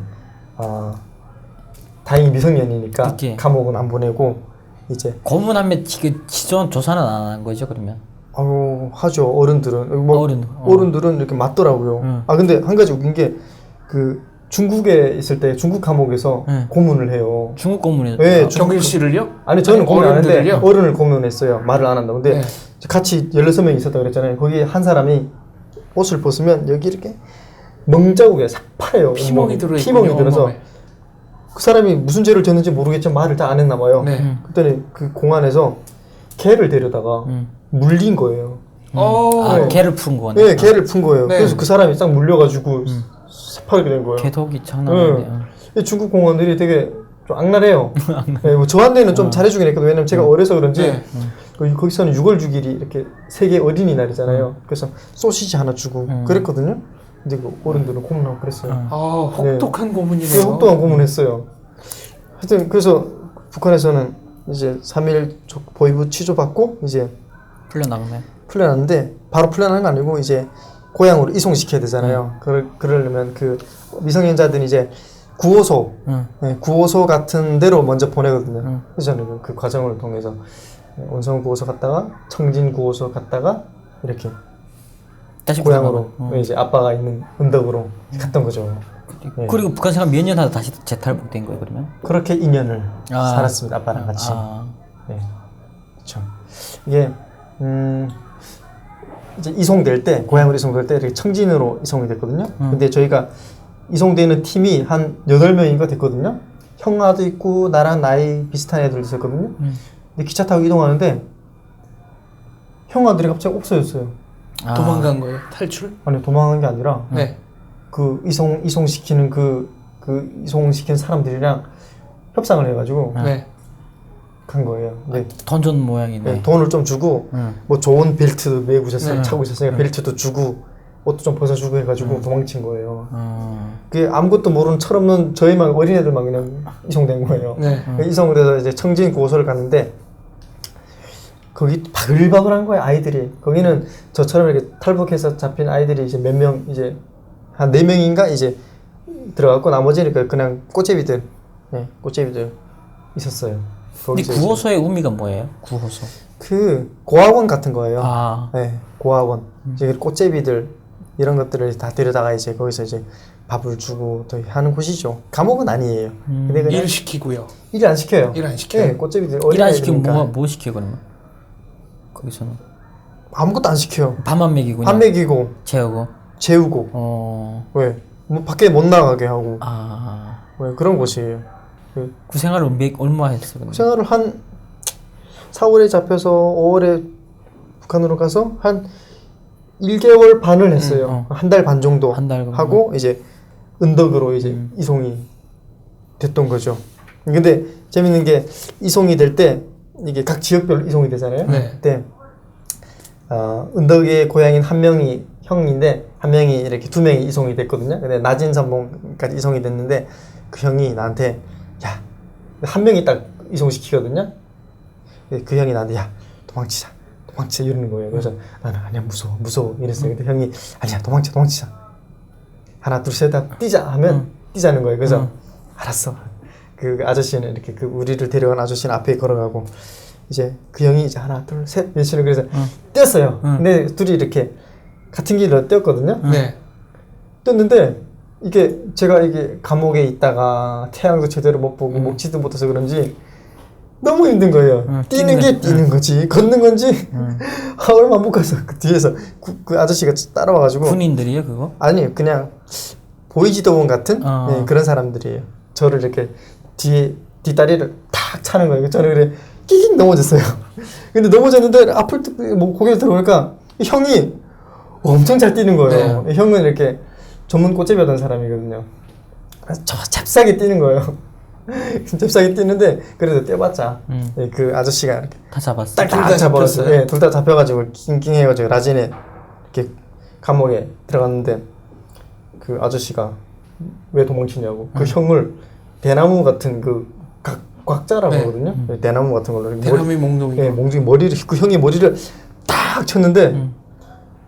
S2: 다행히 미성년이니까
S1: 그치.
S2: 감옥은 안 보내고 이제
S1: 고문하면 지존 조사는 안 하는 거죠 그러면?
S2: 하죠. 어른들은 어른들은 이렇게 맞더라고요. 아 근데 한 가지 웃긴 게 그 중국에 있을 때 중국 감옥에서 고문을 해요.
S1: 중국 고문이요?
S2: 네,
S3: 정일 씨를요?
S2: 아니 저는 고문 안 했는데
S3: 어른들을요?
S2: 어른을 고문했어요. 말을 안 한다고. 근데
S3: 네.
S2: 같이 16명이 있었다고 그랬잖아요. 거기 한 사람이 옷을 벗으면 여기 이렇게 멍자국에 삭파래요.
S3: 피멍이 들어있군요.
S2: 피멍이 들어서
S3: 온몸에.
S2: 그 사람이 무슨 죄를 졌는지 모르겠지만 말을 다 안 했나 봐요.
S3: 네.
S2: 그랬더니 그 공안에서 개를 데려다가 물린 거예요.
S1: 아, 개를 푼 거네.
S2: 네, 개를 푼 거예요.
S3: 네.
S2: 그래서 그 사람이 딱 물려가지고 새파랗게 된 거예요.
S1: 개독이 장난 아니에요.
S2: 네. 중국 공안들이 되게 좀 악랄해요. 네, 뭐 저한테는 좀 잘해주긴 했거든요. 왜냐면 제가 어려서 그런지
S3: 네.
S2: 거기서는 6월 6일이 이렇게 세계 어린이날이잖아요. 그래서 소시지 하나 주고 그랬거든요. 근데 그 어른들은 고문하고 그랬어요.
S3: 아, 혹독한 고문이네요.
S2: 네, 혹독한 고문했어요. 하여튼 그래서 북한에서는 이제 3일 보위부 취조받고 이제
S1: 풀려나가네.
S2: 풀려났는데 바로 풀려나는 건 아니고 이제 고향으로 이송시켜야 되잖아요. 그러려면 그 미성년자들이 이제 구호소, 네, 구호소 같은 데로 먼저 보내거든요. 그래서 저는 그 과정을 통해서 온성 구호소 갔다가 청진 구호소 갔다가 이렇게
S1: 다시
S2: 고향으로 이제 아빠가 있는 은덕으로 갔던 거죠. 네.
S1: 그리고 북한 생활 몇 년 하다 다시 재탈북된 거예요 그러면?
S2: 그렇게 2년을 살았습니다. 아빠랑 같이. 네, 그렇죠. 이게 이제 이송될 때 고향으로 이송될 때 이렇게 청진으로 이송이 됐거든요. 근데 저희가 이송되는 팀이 한 8명인가 됐거든요. 형아도 있고 나랑 나이 비슷한 애들 있었거든요. 근데 기차 타고 이동하는데 형아들이 갑자기 없어졌어요.
S3: 도망간 거예요? 탈출?
S2: 아니 도망간 게 아니라
S3: 네.
S2: 그 이송시키는 그 이송시킨 사람들이랑 협상을 해가지고
S3: 네.
S2: 간 거예요. 네.
S1: 던전 모양이네.
S2: 네, 돈을 좀 주고 뭐 좋은 벨트도 메고 있었어요. 차고 있었으니까 벨트도 주고 옷도 좀 벗어주고 해가지고 도망친 거예요. 그게 아무것도 모르는 철없는 저희만 어린애들만 그냥 이송된 거예요.
S3: 네.
S2: 이송돼서 이제 청진 구호소를 갔는데 거기 바글바글한 거예요. 아이들이. 거기는 저처럼 이렇게 탈북해서 잡힌 아이들이 이제 몇 명 이제 한 4명인가 이제 들어갔고 나머지는 그냥 꼬제비들, 네, 꼬제비들 있었어요.
S1: 근데 구호소의 의미가 뭐예요? 구호소.
S2: 그 고아원 같은 거예요.
S1: 아.
S2: 네, 고아원. 이제 꽃제비들 이런 것들을 다 데려다가 이제 거기서 이제 밥을 주고 또 하는 곳이죠. 감옥은 아니에요. 근데 그냥
S3: 일 시키고요.
S2: 일 안 시켜요.
S3: 일 안 시켜요?
S2: 네, 꽃제비들
S1: 일 안 시키면
S2: 어린아이들이니까.
S1: 뭐 시켜요 그러면? 거기서는
S2: 아무것도 안 시켜요.
S1: 밥만 먹이고
S2: 밥 먹이고
S1: 재우고.
S2: 재우고. 왜? 뭐 밖에 못 나가게 하고. 왜 그런 곳이에요.
S1: 그 생활을 얼마 했어?
S2: 그 생활을 한 4월에 잡혀서 5월에 북한으로 가서 한 1개월 반을 했어요. 한 달 반 정도
S1: 한 달
S2: 하고 이제 은덕으로 이제 이송이 됐던 거죠. 근데 재밌는 게 이송이 될 때 이게 각 지역별로 이송이 되잖아요.
S3: 네.
S2: 그때 은덕의 고향인 한 명이 형인데 한 명이 이렇게 2명이 이송이 됐거든요. 근데 낮은 선봉까지 이송이 됐는데 그 형이 나한테 야, 한 명이 딱 이송시키거든요. 그 형이 나한테 야, 도망치자 이러는 거예요. 그래서 나는 아니야 무서워 이랬어요. 근데 형이 아니야 도망치자 하나 둘 셋 다 뛰자 하면 뛰자는 거예요. 그래서 알았어. 그 아저씨는 이렇게 그 우리를 데려간 아저씨는 앞에 걸어가고 이제 그 형이 이제 하나 둘 셋 외치는 그래서 뛰었어요. 근데 둘이 이렇게 같은 길로 뛰었거든요.
S3: 네.
S2: 뛰었는데 제가 감옥에 있다가 태양도 제대로 못 보고 먹지도 못해서 그런지 너무 힘든 거예요. 뛰는 게 뛰는 거지 걷는 건지 얼마 못 가서 그 뒤에서 그 아저씨가 따라와가지고
S1: 군인들이요 그거?
S2: 아니 그냥 보이지도원 같은 네, 그런 사람들이에요. 저를 이렇게 뒷다리를 탁 차는 거예요. 저는 그래 끼익 넘어졌어요. 근데 넘어졌는데 앞을 뭐 고개를 들어보니까 형이 엄청 잘 뛰는 거예요. 네. 형은 이렇게 전문 꽃제비 하던 사람이거든요. 그래서 저 잽싸게 뛰는 거예요. 잽싸게 뛰는데 그래도 뛰어봤자 네, 그 아저씨가 이렇게
S1: 다 잡았어.
S2: 딱 잡아가지고 네, 둘 다 잡혀가지고 낑낑해가지고 라진에 이렇게 감옥에 들어갔는데 그 아저씨가 왜 도망치냐고 그 형을 대나무 같은 그 곽자라고 하거든요. 대나무 같은 걸로
S3: 대나무 몽둥이.
S2: 네, 몽둥이 머리를 그 형이 머리를 딱 쳤는데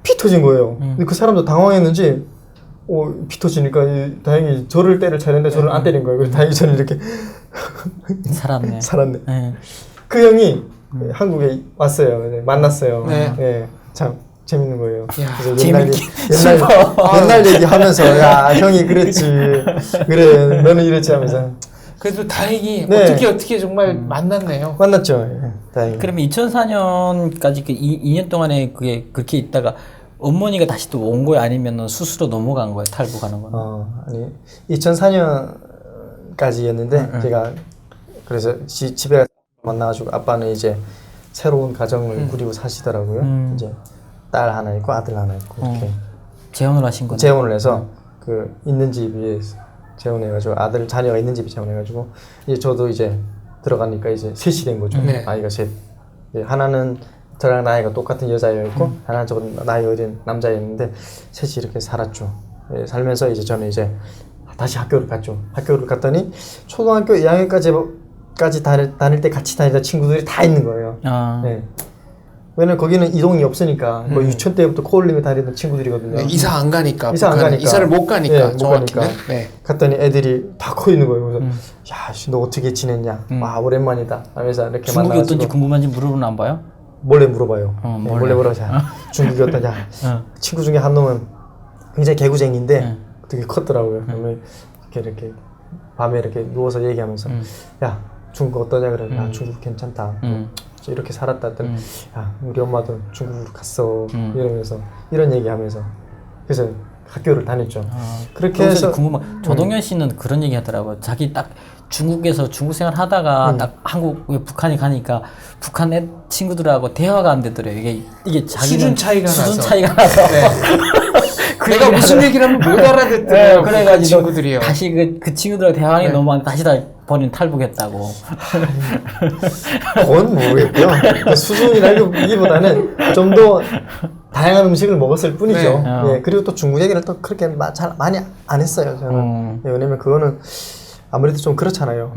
S2: 피 터진 거예요. 근데 그 사람도 당황했는지 피 터지니까 다행히 저를 때릴 차례인데 저를 안 때린 거예요. 그래서 다행히 저는 이렇게
S1: 살았네.
S2: 살았네.
S1: 네.
S2: 그 형이 한국에 왔어요. 네, 만났어요.
S3: 네.
S2: 네, 참 재밌는 거예요. 그래서 옛날 얘기하면서 야 형이 그랬지 그래 너는 이랬지 하면서
S3: 그래도 다행히
S2: 네.
S3: 어떻게 정말 만났네요.
S2: 만났죠. 네, 다행히.
S1: 그러면 2004년까지 그 2년 동안에 그게 그렇게 있다가 어머니가 다시 또 온 거예요? 아니면 스스로 넘어간 거예요? 탈북하는 거는?
S2: 아니 2004년까지였는데 제가 그래서 집에 만나가지고 아빠는 이제 새로운 가정을 꾸리고 사시더라고요. 이제 딸 하나 있고 아들 하나 있고 이렇게
S1: 재혼을 하신 거네.
S2: 재혼을 해서 그 있는 집에 재혼해가지고 아들 자녀가 있는 집에 재혼해가지고 이제 저도 이제 들어가니까 이제 셋이 된 거죠.
S3: 네.
S2: 아이가 셋. 하나는 저랑 나이가 똑같은 여자였고 하나는 조금 나이 어린 남자였는데 셋이 이렇게 살았죠. 예, 살면서 이제 저는 이제 다시 학교를 갔죠. 학교를 갔더니 초등학교 2학년까지 다닐 때 같이 다니던 친구들이 다 있는 거예요. 예. 왜냐면 거기는 이동이 없으니까 뭐 유치원 때부터 코올림에 다니던 친구들이거든요.
S3: 네, 이사 안 가니까.
S2: 이사 안 가니까.
S3: 이사를 못 가니까.
S2: 네, 못 가니까.
S3: 네.
S2: 갔더니 애들이 다 커 있는 거예요. 그래서 야, 너 어떻게 지냈냐? 와, 오랜만이다. 하면서 이렇게
S1: 중국이
S2: 만나가지고
S1: 어떤지 궁금한지 물어보는 안 봐요?
S2: 몰래 물어봐요. 네,
S1: 몰래
S2: 물어보자. 중국이 어떠냐? 친구 중에 한 놈은 굉장히 개구쟁인데 되게 컸더라고요. 그러면 이렇게 밤에 이렇게 누워서 얘기하면서 야, 중국 어떠냐? 그래. 야, 중국 괜찮다. 이렇게 살았다 했더니 야 우리 엄마도 중국으로 갔어 이러면서 이런 얘기하면서 그래서 학교를 다녔죠. 그렇게 해서
S1: 궁금한 조동현 씨는 그런 얘기 하더라고요. 자기 딱 중국에서 중국 생활 하다가 딱 한국에 북한이 가니까 북한 애 친구들하고 대화가 안 되더래요. 이게 자기는 수준 차이가 나서
S3: 네. 내가 무슨 얘기를 하면 못 알아듣더래요.
S1: 그래가지고
S3: 친구들이요.
S1: 다시 그 친구들하고 대화하는 게 너무 다시 다 본인 탈북했다고.
S2: 그건 모르겠고요. 수준이라기보다는 좀 더 다양한 음식을 먹었을 뿐이죠.
S1: 네.
S2: 예, 그리고 또 중국 얘기를 또 그렇게 잘 많이 안 했어요. 저는. 예, 왜냐면 그거는 아무래도 좀 그렇잖아요.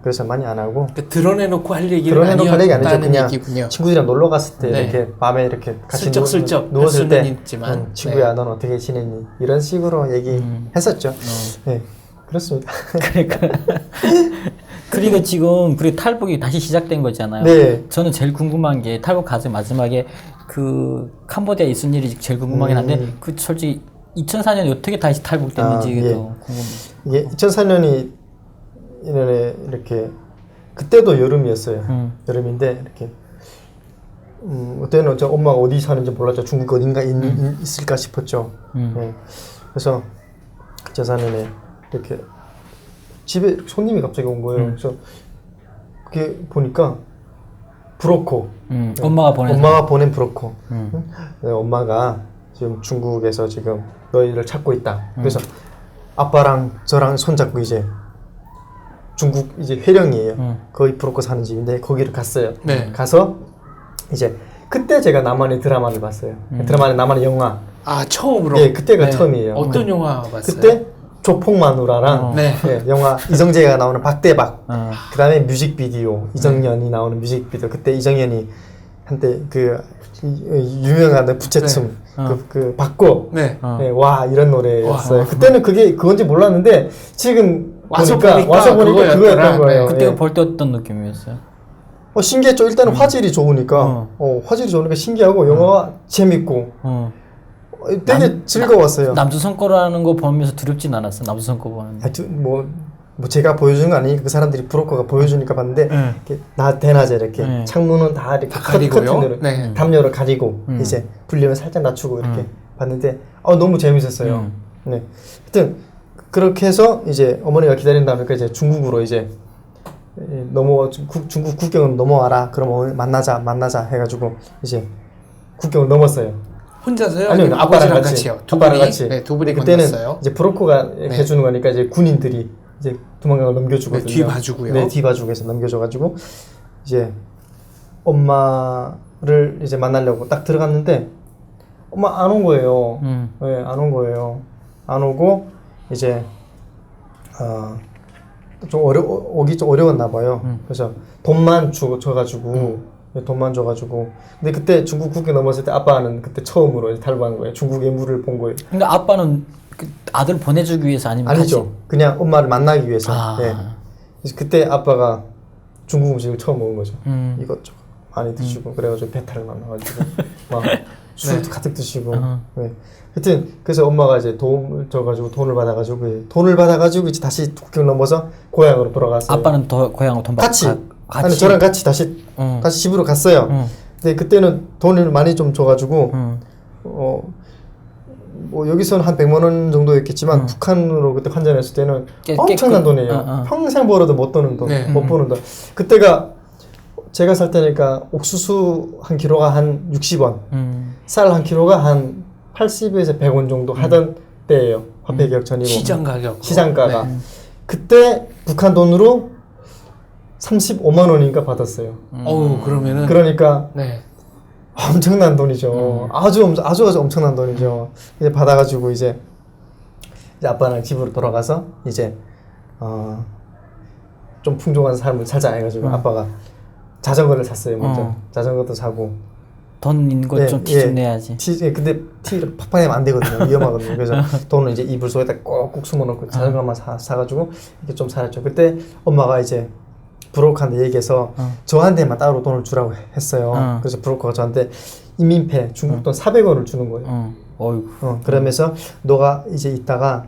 S2: 그래서 많이 안 하고.
S3: 그러니까 드러내놓고 할 얘기는
S2: 드러내놓고 할 얘기 아니죠. 그냥
S3: 얘기군요.
S2: 친구들이랑 놀러 갔을 때
S3: 네.
S2: 이렇게 밤에 이렇게 같이
S3: 슬쩍슬쩍
S2: 누웠을 때
S3: 있지만,
S2: 친구야 넌 어떻게 지냈니? 이런 식으로 얘기했었죠. 네, 그렇습니다.
S1: 그러니까 그리고 지금 탈북이 다시 시작된 거잖아요.
S2: 네.
S1: 저는 제일 궁금한 게 탈북 가서 마지막에 그 캄보디아에 있은 일이 제일 궁금하긴 한데 그 솔직히 2004년에 어떻게 다시 탈북됐는지
S2: 예.
S1: 궁금해요.
S2: 이게 2004년이 이렇게 그때도 여름이었어요. 여름인데 이렇게 그때는 엄마가 어디 사는지 몰랐죠. 중국 어딘가 있을까 싶었죠. 네. 그래서 2004년에 이렇게 집에 손님이 갑자기 온 거예요. 그래서 그게 보니까 브로커.
S1: 엄마가
S2: 보낸 브로커. 네, 엄마가 지금 중국에서 지금 너희를 찾고 있다. 그래서 아빠랑 저랑 손잡고 이제 중국 이제 회령이에요. 거기 브로커 사는 집인데 거기를 갔어요.
S3: 네.
S2: 가서 이제 그때 제가 나만의 드라마를 봤어요. 드라마는 나만의 영화.
S3: 아 처음으로?
S2: 네, 그때가 처음이에요.
S3: 어떤 영화 봤어요?
S2: 그때 조폭마누라랑
S3: 네.
S2: 영화 이정재가 나오는 박대박. 그다음에 뮤직비디오 이정현이 나오는 뮤직비디오. 그때 이정현이 한때 그 유명한 부채춤 그 바꿔.
S3: 네.
S2: 와 이런 노래였어요.
S3: 와.
S2: 그때는 그건지 몰랐는데 지금 와서 보니까 그거였던 거예요.
S1: 그때 볼 때 어떤 느낌이었어요?
S2: 신기했죠. 일단은 화질이 좋으니까 화질이 좋으니까 신기하고 영화가 재밌고 되게 즐거웠어요.
S1: 남주성거라는 거 보면서 두렵진 않았어. 남주성거 보는데.
S2: 뭐 뭐 제가 보여주는 거 아니니까 그 사람들이 브로커가 보여주니까 봤는데 이렇게 대낮에 이렇게 창문은 다 이렇게 커튼으로 담요를 가리고 이제 볼륨을 살짝 낮추고 이렇게 봤는데 너무 재밌었어요. 네, 하여튼 그렇게 해서 이제 어머니가 기다린다니까 이제 중국으로 이제 중국 국경을 넘어와라. 그럼 어머니 만나자 해가지고 이제 국경을 넘었어요.
S3: 혼자서요?
S2: 아니요, 아빠랑 같이요.
S3: 아빠랑 같이. 네, 두 분이
S2: 그때는
S3: 건넜어요.
S2: 이제 브로커가 해주는 거니까 이제 군인들이 이제 도망가고 넘겨주거든요.
S3: 네, 뒤 봐주고요.
S2: 네, 뒤 봐주고 해서 넘겨줘가지고 이제 엄마를 이제 만나려고 딱 들어갔는데 엄마 안 온 거예요. 네, 안 온 거예요. 안 오고 이제 좀 오기 좀 어려웠나 봐요. 그래서 돈만 줘가지고 근데 그때 중국 국경 넘었을 때 아빠는 그때 처음으로 탈북한 거예요. 중국의 물을 본 거예요.
S1: 근데 아빠는 그 아들 보내주기 위해서 아니면
S2: 아니죠.
S1: 같이?
S2: 그냥 엄마를 만나기 위해서. 네. 그래서 그때 아빠가 중국 음식을 처음 먹은 거죠. 이것저것 많이 드시고 그래가지고 배탈을 만나가지고 막 술도 가득 드시고. 네. 하여튼 그래서 엄마가 이제 도움을 줘가지고 돈을 받아가지고 이제 다시 국경 넘어서 고향으로 돌아갔어요.
S1: 아빠는 고향으로 돈 받고
S2: 같이. 아니 저랑 같이 다시 집으로 갔어요. 근데 그때는 돈을 많이 좀 줘가지고 뭐 여기서는 한 100만 원 정도였겠지만 북한으로 그때 환전했을 때는 엄청난 돈이에요. 평생 벌어도 못 버는 돈, 못 버는 돈. 그때가 제가 살 때니까 옥수수 한 킬로가 한 60원, 쌀 한 킬로가 한 80에서 100원 정도 하던 때예요. 화폐 개혁 전이고.
S3: 시장 가격.
S2: 시장가가. 네. 그때 북한 돈으로 35만 원인가 받았어요.
S3: 그러면은.
S2: 그러니까 엄청난 돈이죠. 아주 엄청난 돈이죠. 이제 받아가지고 이제 아빠랑 집으로 돌아가서 이제 좀 풍족한 삶을 살자 해가지고 아빠가 자전거를 샀어요. 먼저 자전거도 사고.
S1: 돈 있는 거 좀 티 좀 내야지.
S2: 근데 티를 팍팍 내면 안 되거든요. 위험하거든요. 그래서 돈을 이제 이불 속에다 꼭꼭 숨어놓고 자전거만 사가지고 이렇게 좀 살았죠. 그때 엄마가 이제 브로커한테 얘기해서 저한테만 따로 돈을 주라고 했어요. 그래서 브로커가 저한테 인민폐 중국 돈 400원을 주는 거예요. 그러면서 너가 이제 있다가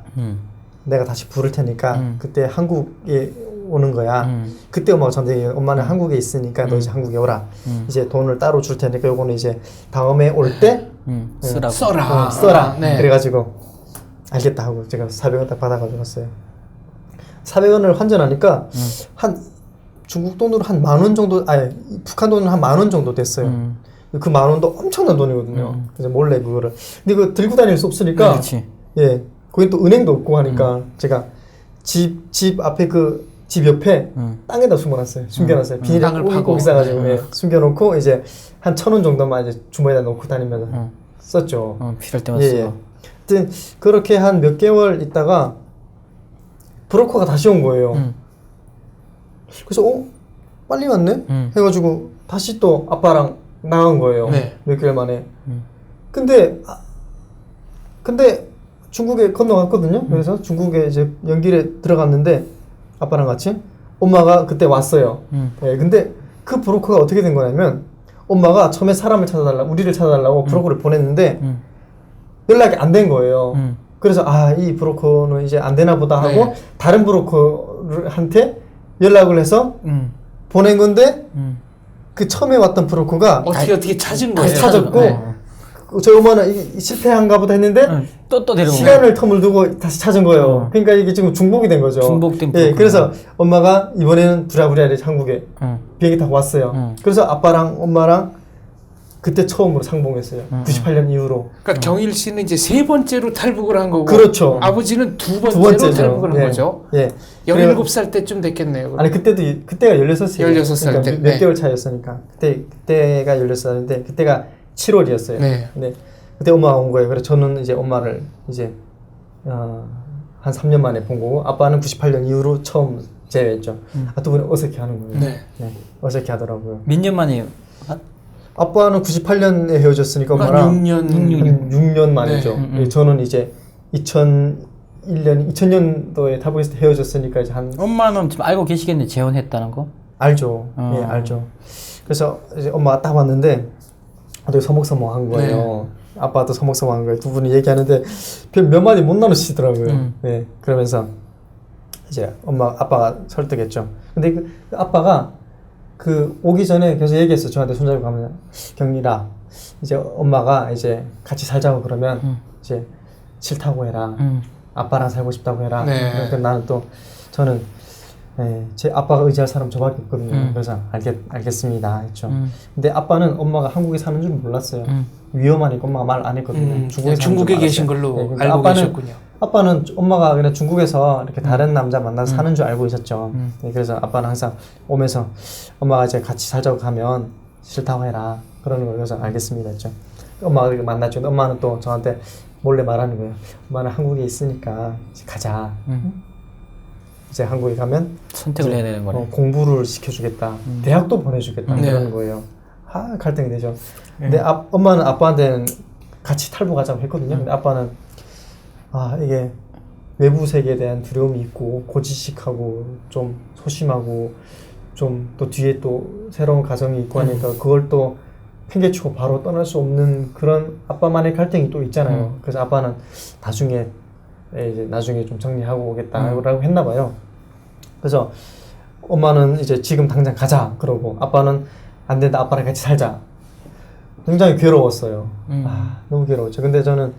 S2: 내가 다시 부를 테니까 그때 한국에 오는 거야. 그때 엄마가 저한테 얘기해요. 엄마는 한국에 있으니까 너 이제 한국에 오라. 이제 돈을 따로 줄 테니까 요거는 이제 다음에 올 때 써라.
S3: 네.
S2: 그래가지고 알겠다 하고 제가 400원 딱 받아가지고 왔어요. 400원을 환전하니까 한 중국 돈으로 한 10,000원 정도, 북한 돈으로 한 10,000원 정도 됐어요. 그 10,000원도 엄청난 돈이거든요. 그래서 몰래 그거를. 근데 그거 들고 다닐 수 없으니까. 예. 거긴 또 은행도 없고 하니까 제가 집 앞에 집 옆에 땅에다 숨겨놨어요. 비닐을 꼭 싸가지고 숨겨놓고 이제 한 1,000원 정도만 이제 주머니에다 놓고 다니면서 썼죠.
S1: 필요할 때만 쓰고.
S2: 하여튼 그렇게 한 몇 개월 있다가 브로커가 다시 온 거예요. 그래서 빨리 왔네? 해가지고 다시 또 아빠랑 나간 거예요. 몇 개월 만에. 근데 중국에 건너갔거든요. 그래서 중국에 이제 연길에 들어갔는데 아빠랑 같이 엄마가 그때 왔어요. 근데 그 브로커가 어떻게 된 거냐면 엄마가 처음에 우리를 찾아달라고 브로커를 보냈는데 연락이 안 된 거예요. 그래서 이 브로커는 이제 안 되나 보다 하고 다른 브로커한테 연락을 해서 보낸 건데 그 처음에 왔던 브로커가
S3: 어떻게 찾은 거예요?
S2: 다시 찾았고 저희 엄마는 실패한가 보다 했는데
S1: 또 데려온
S2: 시간을 텀을 두고 다시 찾은 거예요. 그러니까 이게 지금 중복이 된 거죠.
S1: 중복된
S2: 그래서 엄마가 이번에는 부랴부랴 한국에 비행기 타고 왔어요. 그래서 아빠랑 엄마랑 그때 처음으로 상봉했어요. 98년 이후로.
S3: 그러니까 경일 씨는 이제 3번째로 탈북을 한 거고
S2: 그렇죠.
S3: 아버지는 두 번째로 탈북을 한 거죠. 17살 때쯤 됐겠네요.
S2: 아니 그때가 16살이에요.
S3: 16살
S2: 그러니까
S3: 때.
S2: 몇 개월 차이였으니까. 그때가 16살인데 그때가 7월이었어요. 그때 엄마가 온 거예요. 그래서 저는 이제 엄마를 이제 한 3년 만에 본 거고 아빠는 98년 이후로 처음 재회했죠. 두 분이 어색해하는 거예요. 어색해하더라고요.
S1: 몇 년 만이에요?
S2: 아빠는 98년에 헤어졌으니까 엄마랑 6년 만이죠. 저는 이제 2000년도에 탈북했을 때 헤어졌으니까 이제
S1: 엄마는 지금 알고 계시겠네. 재혼했다는 거?
S2: 알죠. 알죠. 그래서 이제 엄마가 딱 왔는데 되게 서먹서먹한 거예요. 아빠도 서먹서먹한 거예요. 두 분이 얘기하는데 몇 마디 못 나누시더라고요. 그러면서 이제 아빠가 설득했죠. 근데 그 아빠가 그 오기 전에 계속 얘기했어. 저한테 손잡고 가면 경리라 이제 엄마가 이제 같이 살자고 그러면 이제 싫다고 해라. 아빠랑 살고 싶다고 해라.
S3: 네.
S2: 그러니까 나는 또 저는 제 아빠가 의지할 사람 저밖에 없거든요. 그래서 알겠습니다 했죠. 근데 아빠는 엄마가 한국에 사는 줄 몰랐어요. 위험하니까 엄마가 말 안 했거든요.
S3: 중국에 계신 걸로
S2: 그러니까
S3: 알고 계셨군요.
S2: 아빠는 엄마가 그냥 중국에서 이렇게 다른 남자 만나서 사는 줄 알고 있었죠. 그래서 아빠는 항상 오면서 엄마가 이제 같이 살자고 가면 싫다고 해라. 그러는 거 그래서 알겠습니다 했죠. 엄마가 그렇게 만났죠. 엄마는 또 저한테 몰래 말하는 거예요. 엄마는 한국에 있으니까 이제 가자. 이제 한국에 가면
S1: 선택을 해야 되는 거네.
S2: 공부를 시켜주겠다. 대학도 보내주겠다. 그러는 거예요. 갈등이 되죠. 근데 엄마는 아빠한테는 같이 탈북하자고 했거든요. 근데 아빠는 이게 외부 세계에 대한 두려움이 있고 고지식하고 좀 소심하고 좀 또 뒤에 또 새로운 가정이 있고 하니까 그걸 또 팽개치고 바로 떠날 수 없는 그런 아빠만의 갈등이 또 있잖아요. 그래서 아빠는 나중에 좀 정리하고 오겠다라고 했나 봐요. 그래서 엄마는 이제 지금 당장 가자 그러고 아빠는 안 된다. 아빠랑 같이 살자. 굉장히 괴로웠어요. 너무 괴로웠죠. 근데 저는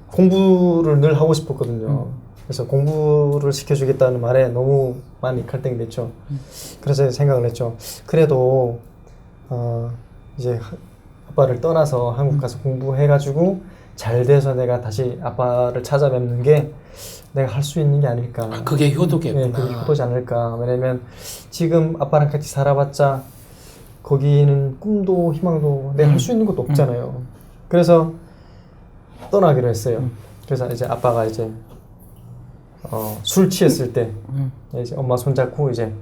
S2: 공부를 늘 하고 싶었거든요. 그래서 공부를 시켜주겠다는 말에 너무 많이 갈등이 됐죠. 그래서 생각을 했죠. 그래도 이제 아빠를 떠나서 한국 가서 공부해가지고 잘 돼서 내가 다시 아빠를 찾아뵙는 게 내가 할 수 있는 게 아닐까.
S3: 그게 효도겠구나.
S2: 네, 그게 효도지 않을까. 왜냐면 지금 아빠랑 같이 살아봤자 거기는 꿈도 희망도 내가 할 수 있는 것도 없잖아요. 그래서 떠나기로 했어요. 그래서 이제 아빠가 이제 술 취했을 때 이제 엄마 손잡고 이제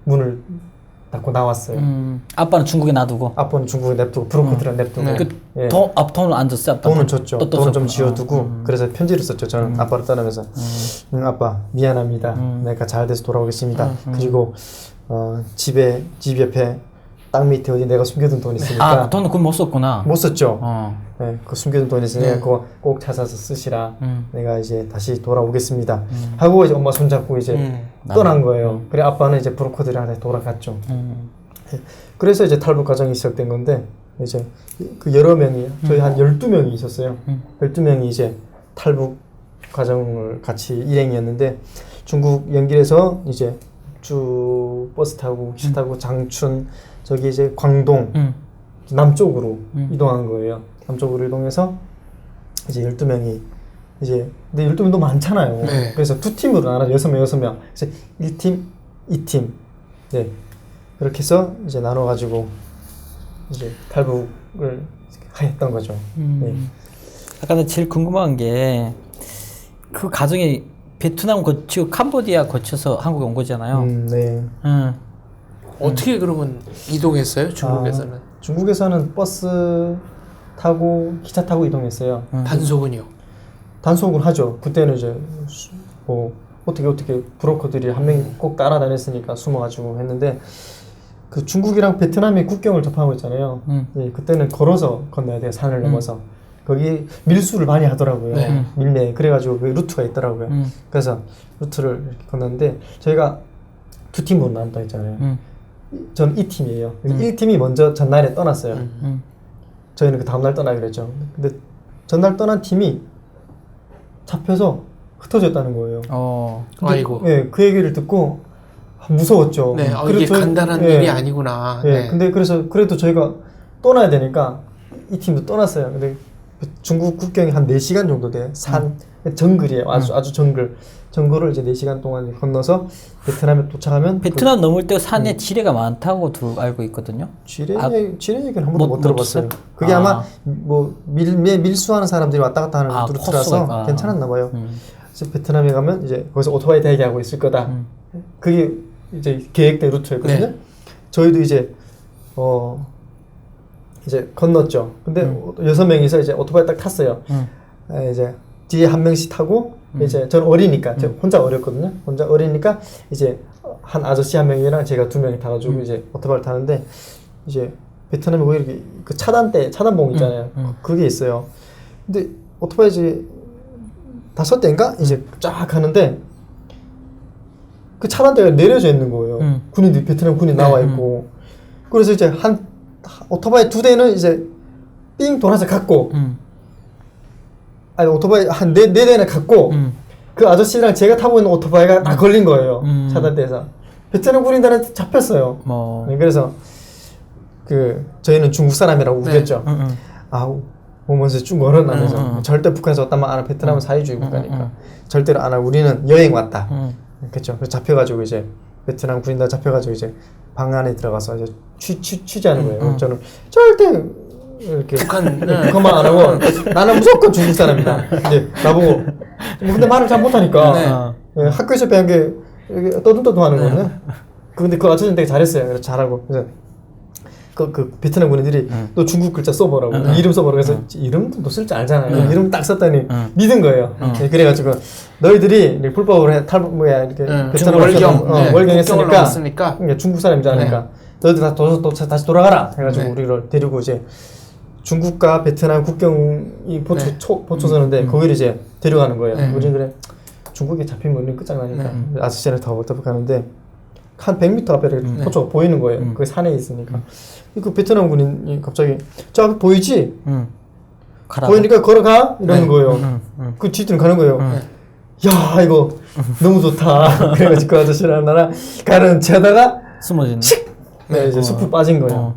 S2: 문을 닫고 나왔어요.
S1: 아빠는 중국에 놔두고.
S2: 아빠는 중국에 냅두고 브로커들은 냅두고.
S1: 돈을 안 줬어요?
S2: 돈은 줬죠. 돈은 좀 지어두고 그래서 편지를 썼죠. 저는 아빠를 떠나면서 아빠 미안합니다. 내가 잘 돼서 돌아오겠습니다. 그리고 집 옆에 땅 밑에 어디 내가 숨겨둔 돈 있으니까
S1: 돈은 그건 못 썼구나.
S2: 못 썼죠. 네, 그 숨겨둔 돈 있으니까 그거 꼭 찾아서 쓰시라. 내가 이제 다시 돌아오겠습니다. 하고 이제 엄마 손잡고 이제 떠난 거예요. 그래 아빠는 이제 브로커들이랑 다시 돌아갔죠. 그래서 이제 탈북 과정이 시작된 건데 이제 그 여러 명이 저희 한 12명이 있었어요. 12명이 이제 탈북 과정을 같이 일행이었는데 중국 연길에서 이제 쭉 버스 타고 기차 타고 장춘 저기 이제 광동 남쪽으로 이동한 거예요. 남쪽으로 이동해서 이제 12명이 이제 근데 12명도 많잖아요.
S3: 네.
S2: 그래서 두 팀으로 나눠 6명. 그래서 1팀, 2팀. 네. 그렇게 해서 이제 나눠 가지고 이제 탈북을 했던 거죠. 네.
S1: 아까 제일 궁금한 게 그 가정이 베트남 거치고 캄보디아 거쳐서 한국에 온 거잖아요.
S2: 네.
S3: 어떻게 그러면 이동했어요? 중국에서는?
S2: 중국에서는 버스 타고 기차 타고 이동했어요.
S3: 단속은요?
S2: 단속을 하죠. 그때는 이제 뭐 어떻게 브로커들이 한 명이 꼭 따라다녔으니까 숨어가지고 했는데 그 중국이랑 베트남이 국경을 접하고 있잖아요. 네, 그때는 걸어서 건너야 돼요. 산을 넘어서. 거기 밀수를 많이 하더라고요.
S3: 네.
S2: 밀매. 그래가지고 그 루트가 있더라고요. 그래서 루트를 이렇게 건넜는데 저희가 두 팀으로 나눴다 했잖아요. 저는 2팀이에요. 1팀이 먼저 전날에 떠났어요. 저희는 그 다음날 떠나기로 했죠. 근데 전날 떠난 팀이 잡혀서 흩어졌다는 거예요. 근데,
S3: 아이고.
S2: 네, 그 얘기를 듣고 무서웠죠.
S3: 네, 이게 간단한 일이 아니구나.
S2: 네, 근데 그래서 그래도 저희가 떠나야 되니까 이 팀도 떠났어요. 근데 중국 국경이 한 4시간 정도 돼요. 정글이에요. 아주 정글을 이제 4시간 동안 건너서 베트남에 도착하면
S1: 베트남 넘을 때 산에 지뢰가 많다고 알고 있거든요.
S2: 지뢰 얘기는 한 번도 못 들어봤어요. 그게 아마 뭐 밀수하는 사람들이 왔다 갔다 하는 루트라서 괜찮았나 봐요. 그래서 베트남에 가면 이제 거기서 오토바이 대기하고 있을 거다. 그게 이제 계획된 루트였거든요. 네. 저희도 이제 건넜죠. 근데 6명이서 이제 오토바이 딱 탔어요. 이제 뒤에 한 명씩 타고 이제 저는 어리니까 저 혼자 어렸거든요. 혼자 어리니까 이제 한 아저씨 한 명이랑 제가 2명이 타가지고 이제 오토바이를 타는데 이제 베트남에 왜 이렇게 그 차단봉 있잖아요. 그게 있어요. 근데 오토바이 이제 5대인가 이제 쫙 가는데 그 차단대가 내려져 있는 거예요. 군인들 베트남 군이 나와 있고 그래서 이제 한 오토바이 2대는 이제 삥 돌아서 갔고 아니 오토바이 한 4대는 갔고 그 아저씨랑 제가 타고 있는 오토바이가 다 걸린 거예요. 차단대에서 베트남 군인들한테 잡혔어요. 네, 그래서 그 저희는 중국 사람이라고 우겼죠. 아 보면서 쭉 얼어나면서 절대 북한에서 왔단 말 안 하. 베트남은 사회주의 국가니까 절대로 안 하고 우리는 여행 왔다. 그렇죠. 그래서 잡혀가지고 이제 베트남 군인들 잡혀가지고 이제 방 안에 들어가서 이제 취재하는 거예요. 저는 절대 이렇게 북한만 안 하고 나는 무조건 중국 사람이다. 이제 나보고 뭐 근데 말을 잘 못하니까 학교에서 배운 게 떠듬떠듬 하는 거거든요. 근데 그 아저씨는 되게 잘했어요. 그래서 잘하고 그래서 그 베트남 군인들이 너 중국 글자 써보라고 이름 써보라고 그래서 이름도 쓸 줄 알잖아요. 이름 딱 썼더니 믿은 거예요. 그래가지고 너희들이 불법으로 이렇게 베트남 월경했으니까 중국 사람이지 않으니까 너희들 다시 돌아가라 해가지고 우리를 데리고 이제 중국과 베트남 국경이 보초선인데 거기를 이제 데려가는 거예요. 우리는 그래 중국에 잡히면 우리는 끝장나니까 아저씨를 더 가는데 한 100m 앞에 이렇게 포초가 보이는 거예요. 그 산에 있으니까. 그 베트남 군인이 갑자기 저 앞에 보이지? 보이니까 걸어가? 이러는 거예요. 그 뒤들은 가는 거예요. 야 이거 너무 좋다. 그래가지고 그 아저씨랑 나랑 가는 제다가
S1: 숨어지네.
S2: 네, 이제 숲을 빠진 거예요.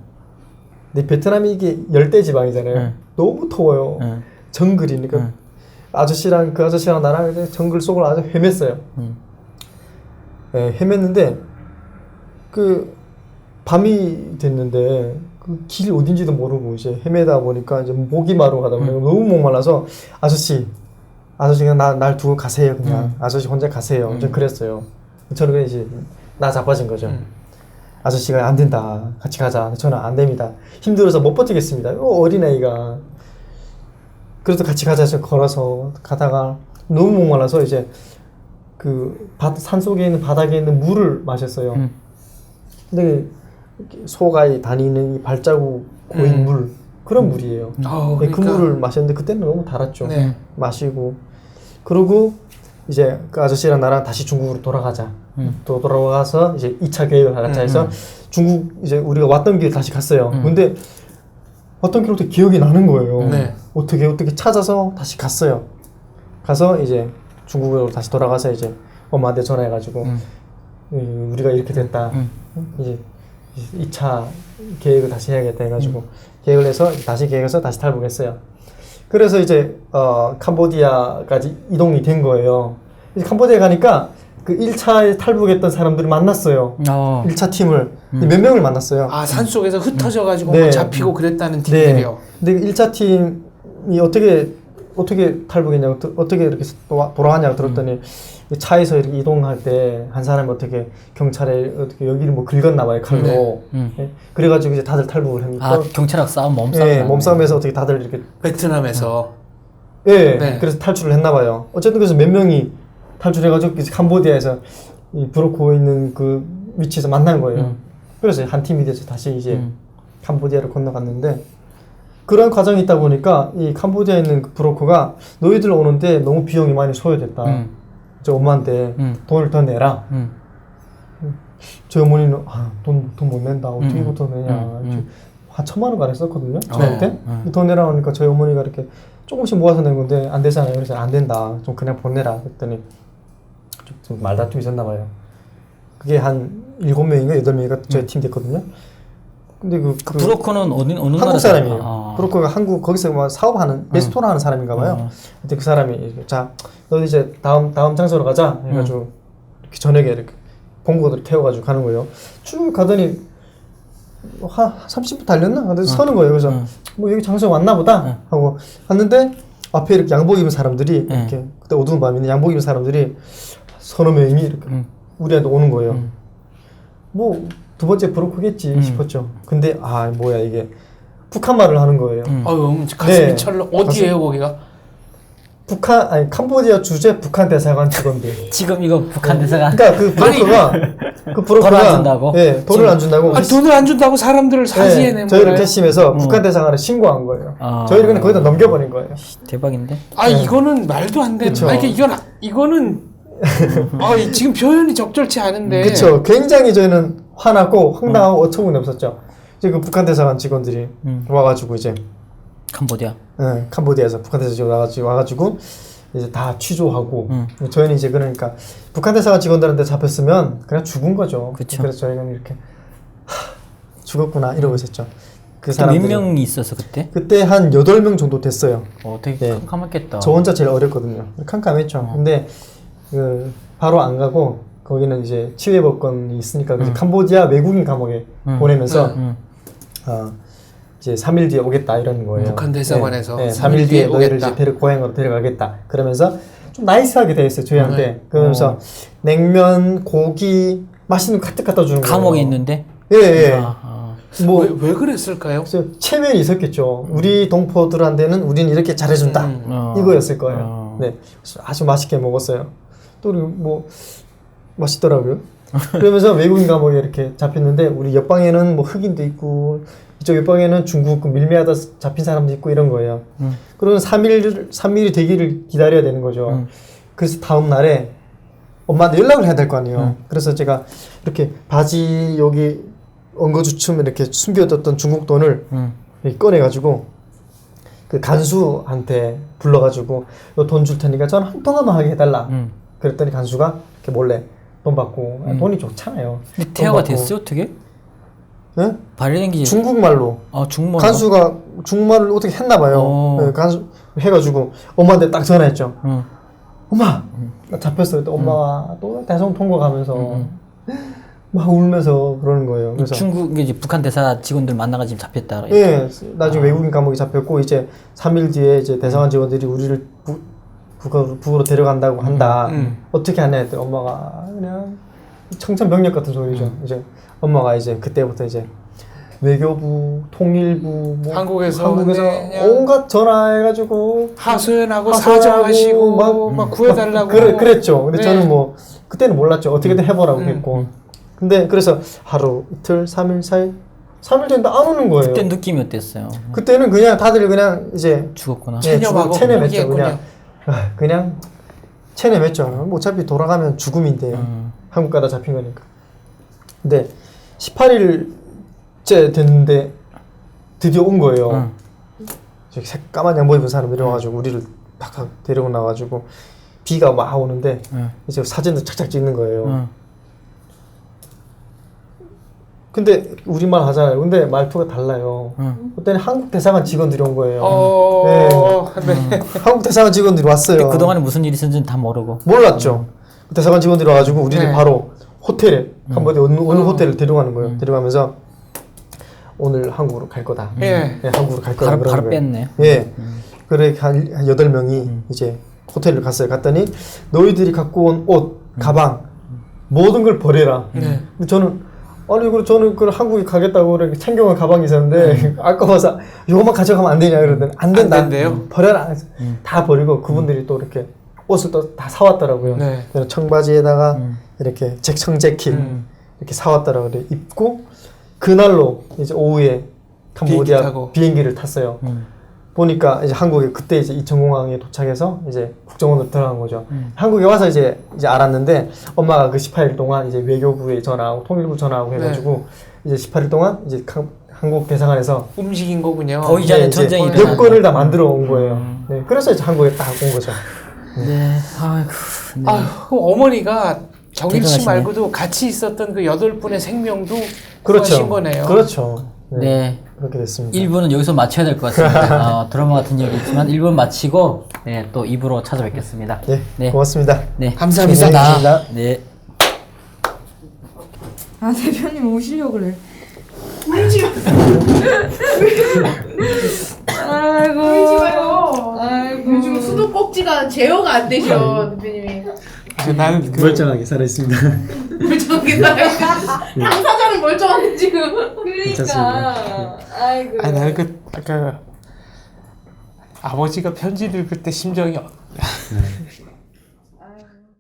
S2: 근데 베트남이 이게 열대 지방이잖아요. 너무 더워요. 정글이니까 아저씨랑 그 아저씨랑 나랑 이제 정글 속을 아주 헤맸어요. 네, 헤맸는데 그 밤이 됐는데 그 길 어딘지도 모르고 이제 헤매다 보니까 이제 목이 마르고 가다 보니까 너무 목말라서 아저씨가 날 두고 가세요 그냥 아저씨 혼자 가세요. 좀 그랬어요. 저는 그냥 이제 나 자빠진 거죠. 아저씨가 안 된다 같이 가자. 저는 안 됩니다. 힘들어서 못 버티겠습니다. 어린아이가. 그래서 같이 가자 해서 걸어서 가다가 너무 목말라서 이제 그 산속에 있는 바닥에 있는 물을 마셨어요. 근데 소가 다니는 이 발자국 고인 물 그런 물이에요.
S3: 그러니까.
S2: 그 물을 마셨는데 그때는 너무 달았죠. 마시고 그러고 이제 그 아저씨랑 나랑 다시 중국으로 돌아가자. 또 돌아가서 이제 2차 계획을 하자 해서 중국 이제 우리가 왔던 길 다시 갔어요. 근데 왔던 길부터 기억이 나는 거예요. 어떻게 찾아서 다시 갔어요. 가서 이제 중국으로 다시 돌아가서 이제 엄마한테 전화해가지고 우리가 이렇게 됐다. 이제 2차 계획을 다시 해야겠다 해가지고 계획을 해서 다시 계획해서 다시 탈북했어요. 그래서 이제 캄보디아까지 이동이 된 거예요. 이제 캄보디아 가니까 그 1차에 탈북했던 사람들을 만났어요. 1차 팀을 몇 명을 만났어요.
S3: 아 산속에서 흩어져가지고 뭐 잡히고 그랬다는 팀들이요.
S2: 근데 1차 팀이 어떻게 탈북했냐고 어떻게 이렇게 돌아가냐고 들었더니 차에서 이렇게 이동할 때 한 사람이 어떻게 경찰에 어떻게 여기를 뭐 긁었나 봐요 칼로. 그래가지고 이제 다들 탈북을 했는데
S1: 경찰하고 싸움 몸싸움.
S2: 몸싸움에서 어떻게 다들 이렇게
S3: 베트남에서
S2: 그래서 탈출을 했나 봐요. 어쨌든 그래서 몇 명이 탈출해가지고 이제 캄보디아에서 이 브로커 있는 그 위치에서 만난 거예요. 그래서 한 팀이 돼서 다시 이제 캄보디아를 건너갔는데 그런 과정이 있다 보니까 이 캄보디아에 있는 그 브로커가 너희들 오는데 너무 비용이 많이 소요됐다. 저 엄마한테 돈을 더 내라. 저희 어머니는 돈 못 낸다. 어떻게 돈 내냐. 한 1,000만 원 가량 썼거든요. 저한테. 돈 내라 하니까 저희 어머니가 이렇게 조금씩 모아서 낸 건데 안 되잖아요. 그래서 안 된다. 좀 그냥 보내라. 그랬더니 좀 말다툼이 있었나 봐요. 그게 한 7명인가 8명인가 저희 팀 됐거든요. 근데 그
S1: 브로커는 어느
S2: 한국 사람이에요. 브로커가 거기서 뭐 사업하는 레스토랑 하는 사람인가 봐요. 근데 그 사람이 자, 너 이제 다음 장소로 가자 해가지고 이렇게 저녁에 이렇게 봉고들 태워가지고 가는 거예요. 쭉 가더니 한 30분 달렸나? 근데 서는 거예요. 그래서 뭐 여기 장소에 왔나 보다 하고 갔는데 앞에 이렇게 양복 입은 사람들이 이렇게 그때 어두운 밤인데 양복 입은 사람들이 서너 명이 이렇게 우리한테 오는 거예요. 뭐 두 번째 브로커겠지 싶었죠. 근데 뭐야 이게 북한말을 하는 거예요.
S3: 가슴이 철렁. 어디예요 거기가?
S2: 캄보디아 주재 북한 대사관 직원들.
S1: 지금 이거 북한 대사관.
S2: 그러니까 그 브로커가 그 브로커가
S1: 돈을 안 준다고?
S2: 예, 돈을 안 준다고.
S3: 돈을 안 준다고 사람들을 사지에 내몰아요.
S2: 저희를 괘씸해서 북한 대사관에 신고한 거예요. 저희를 그냥 거기다 넘겨버린 거예요.
S1: 대박인데?
S3: 이거는 말도 안 되는. 이거는 지금 표현이 적절치 않은데.
S2: 그렇죠. 굉장히 저희는 화나고 황당하고 어처구니 없었죠. 이제 그 북한 대사관 직원들이 와가지고 이제
S1: 캄보디아.
S2: 네, 캄보디아에서 북한 대사관 와가지고 이제 다 취조하고 저희는 이제 그러니까 북한 대사관 직원들한테 잡혔으면 그냥 죽은 거죠.
S1: 그쵸.
S2: 그래서 저희는 이렇게 죽었구나 이러고 있었죠. 그
S1: 몇
S2: 사람들이
S1: 명이 있었어 그때?
S2: 그때 한 8명 정도 됐어요.
S1: 되게 캄캄했겠다.
S2: 저 혼자 제일 어렸거든요. 캄캄했죠. 근데 그 바로 안 가고 거기는 이제 치외법권이 있으니까 그래서 캄보디아 외국인 감옥에 보내면서 이제 3일 뒤에 오겠다 이런 거예요.
S3: 북한 대사관에서
S2: 3일 뒤에 너희를 이제 고향으로 데려가겠다. 그러면서 좀 나이스하게 돼 있어요 저희한테. 그러면서 냉면, 고기 맛있는 거 가득 갖다 주는 거예요.
S1: 감옥에 있는데?
S2: 예.
S3: 뭐 왜 그랬을까요?
S2: 체면이 있었겠죠. 우리 동포들한테는 우리는 이렇게 잘해준다 이거였을 거예요. 네, 아주 맛있게 먹었어요. 또 뭐 맛있더라고요. 그러면서 외국인 감옥에 이렇게 잡혔는데 우리 옆방에는 뭐 흑인도 있고 이쪽 옆방에는 중국 밀매하다 잡힌 사람도 있고 이런 거예요. 그러면 3일이 되기를 기다려야 되는 거죠. 그래서 다음 날에 엄마한테 연락을 해야 될 거 아니에요. 그래서 제가 이렇게 바지 여기 엉거주춤 이렇게 숨겨뒀던 중국 돈을 이렇게 꺼내가지고 그 간수한테 불러가지고 돈 줄 테니까 전 한 통화만 하게 해달라. 그랬더니 간수가 이렇게 몰래 돈 받고 돈이 좋잖아요.
S1: 근데 태화가 됐어요 어떻게?
S2: 네?
S1: 발효된 게
S2: 중국말로.
S1: 중국말로?
S2: 간수가 중국말을 어떻게 했나봐요. 네, 간수 해가지고 엄마한테 딱 전화했죠. 엄마 나 잡혔어. 또 엄마가 또 대성 통곡하면서 막 울면서 그러는 거예요. 그래서
S1: 중국 이제 북한 대사 직원들 만나가 지금 잡혔다.
S2: 예, 나중에 외국인 감옥에 잡혔고 이제 3일 뒤에 이제 대사관 직원들이 우리를 북으로 데려간다고 한다. 어떻게 하냐 했더니 엄마가 그냥 청천벽력 같은 소리죠. 이제 엄마가 이제 그때부터 이제 외교부, 통일부, 뭐
S3: 한국에서
S2: 온갖 전화해가지고
S3: 하소연하고 사정하시고 막 구해달라고
S2: 그랬죠. 근데 저는 뭐 그때는 몰랐죠. 어떻게든 해보라고 했고. 근데 그래서 하루, 이틀, 3일, 4일 3일 됐는데 안 오는 거예요.
S1: 그때 느낌이 어땠어요?
S2: 그때는 그냥 다들 그냥 이제
S1: 죽었구나.
S2: 체념했죠. 그냥 체념했죠. 뭐 어차피 돌아가면 죽음인데 한국 가다 잡힌 거니까. 근데 18일째 됐는데 드디어 온 거예요. 저기 까만 양복 입은 사람들이 와가지고 우리를 팍팍 데리고 나와가지고 비가 막 오는데 이제 사진도 착착 찍는 거예요. 근데 우리말 하잖아요. 근데 말투가 달라요. 그때는 한국 대사관 직원들이 온 거예요. 네. 한국 대사관 직원들이 왔어요.
S1: 그동안에 무슨 일이 있었는지 다 모르고.
S2: 몰랐죠. 대사관 직원들이 와가지고 우리를 바로 호텔에 캄보디아 어느 호텔을 데려가는 거예요. 데려가면서 오늘 한국으로 갈 거다. 한국으로 갈 거다.
S1: 바로 뺐네.
S2: 예. 그래 한 8명이 이제 호텔을 갔어요. 갔더니 너희들이 갖고 온 옷, 가방 모든 걸 버려라. 근데 저는 저는 그 한국에 가겠다고 이렇게 챙겨온 가방이 있었는데 아까워서 이거만 가져가면 안 되냐 그러더니 안 된다.
S3: 안 된대요?
S2: 버려라. 다 버리고 그분들이 또 이렇게 옷을 또 다 사왔더라고요. 그래서 청바지에다가 이렇게 청재킷 이렇게 사왔더라고요. 그래 입고 그날로 이제 오후에 캄보디아 비행기를 탔어요. 보니까 이제 한국에 그때 이제 이천공항에 도착해서 이제 국정원으로 들어간 거죠. 한국에 와서 이제 알았는데 엄마가 그 18일 동안 이제 외교부에 전화하고 통일부 전화하고 해가지고 이제 18일 동안 이제 한국 대사관에서
S3: 움직인 거군요.
S1: 거의 전에 전쟁이
S2: 여권을 다 만들어 온 거예요. 네, 그래서 이제 한국에 딱 온 거죠.
S1: 네, 아이고. 네.
S3: 그럼 어머니가 정일 씨 말고도 같이 있었던 그 8분의 생명도
S2: 그렇죠.
S3: 구하신 거네요.
S2: 그렇죠.
S1: 네.
S2: 그렇게 됐습니다.
S1: 1부는 여기서 마쳐야 될 것 같습니다. 드라마 같은 얘기 있지만 1부 마치고 또 2부로 찾아뵙겠습니다.
S2: 네, 고맙습니다.
S1: 네,
S3: 감사합니다.
S2: 감사합니다.
S1: 네.
S4: 대표님 오시려고 그래. 울지 마. 아이고.
S5: 울지 마요.
S4: 아이고.
S5: 요즘 수도꼭지가 제어가 안 되셔, 대표님이.
S3: 나는
S2: 멀쩡하게 살아있습니다.
S5: 멀쩡하게 나요. 당사자는 멀쩡한데 지금.
S4: 그러니까. 아이고.
S3: 나는 아까 아버지가 편지 읽을 때 심정이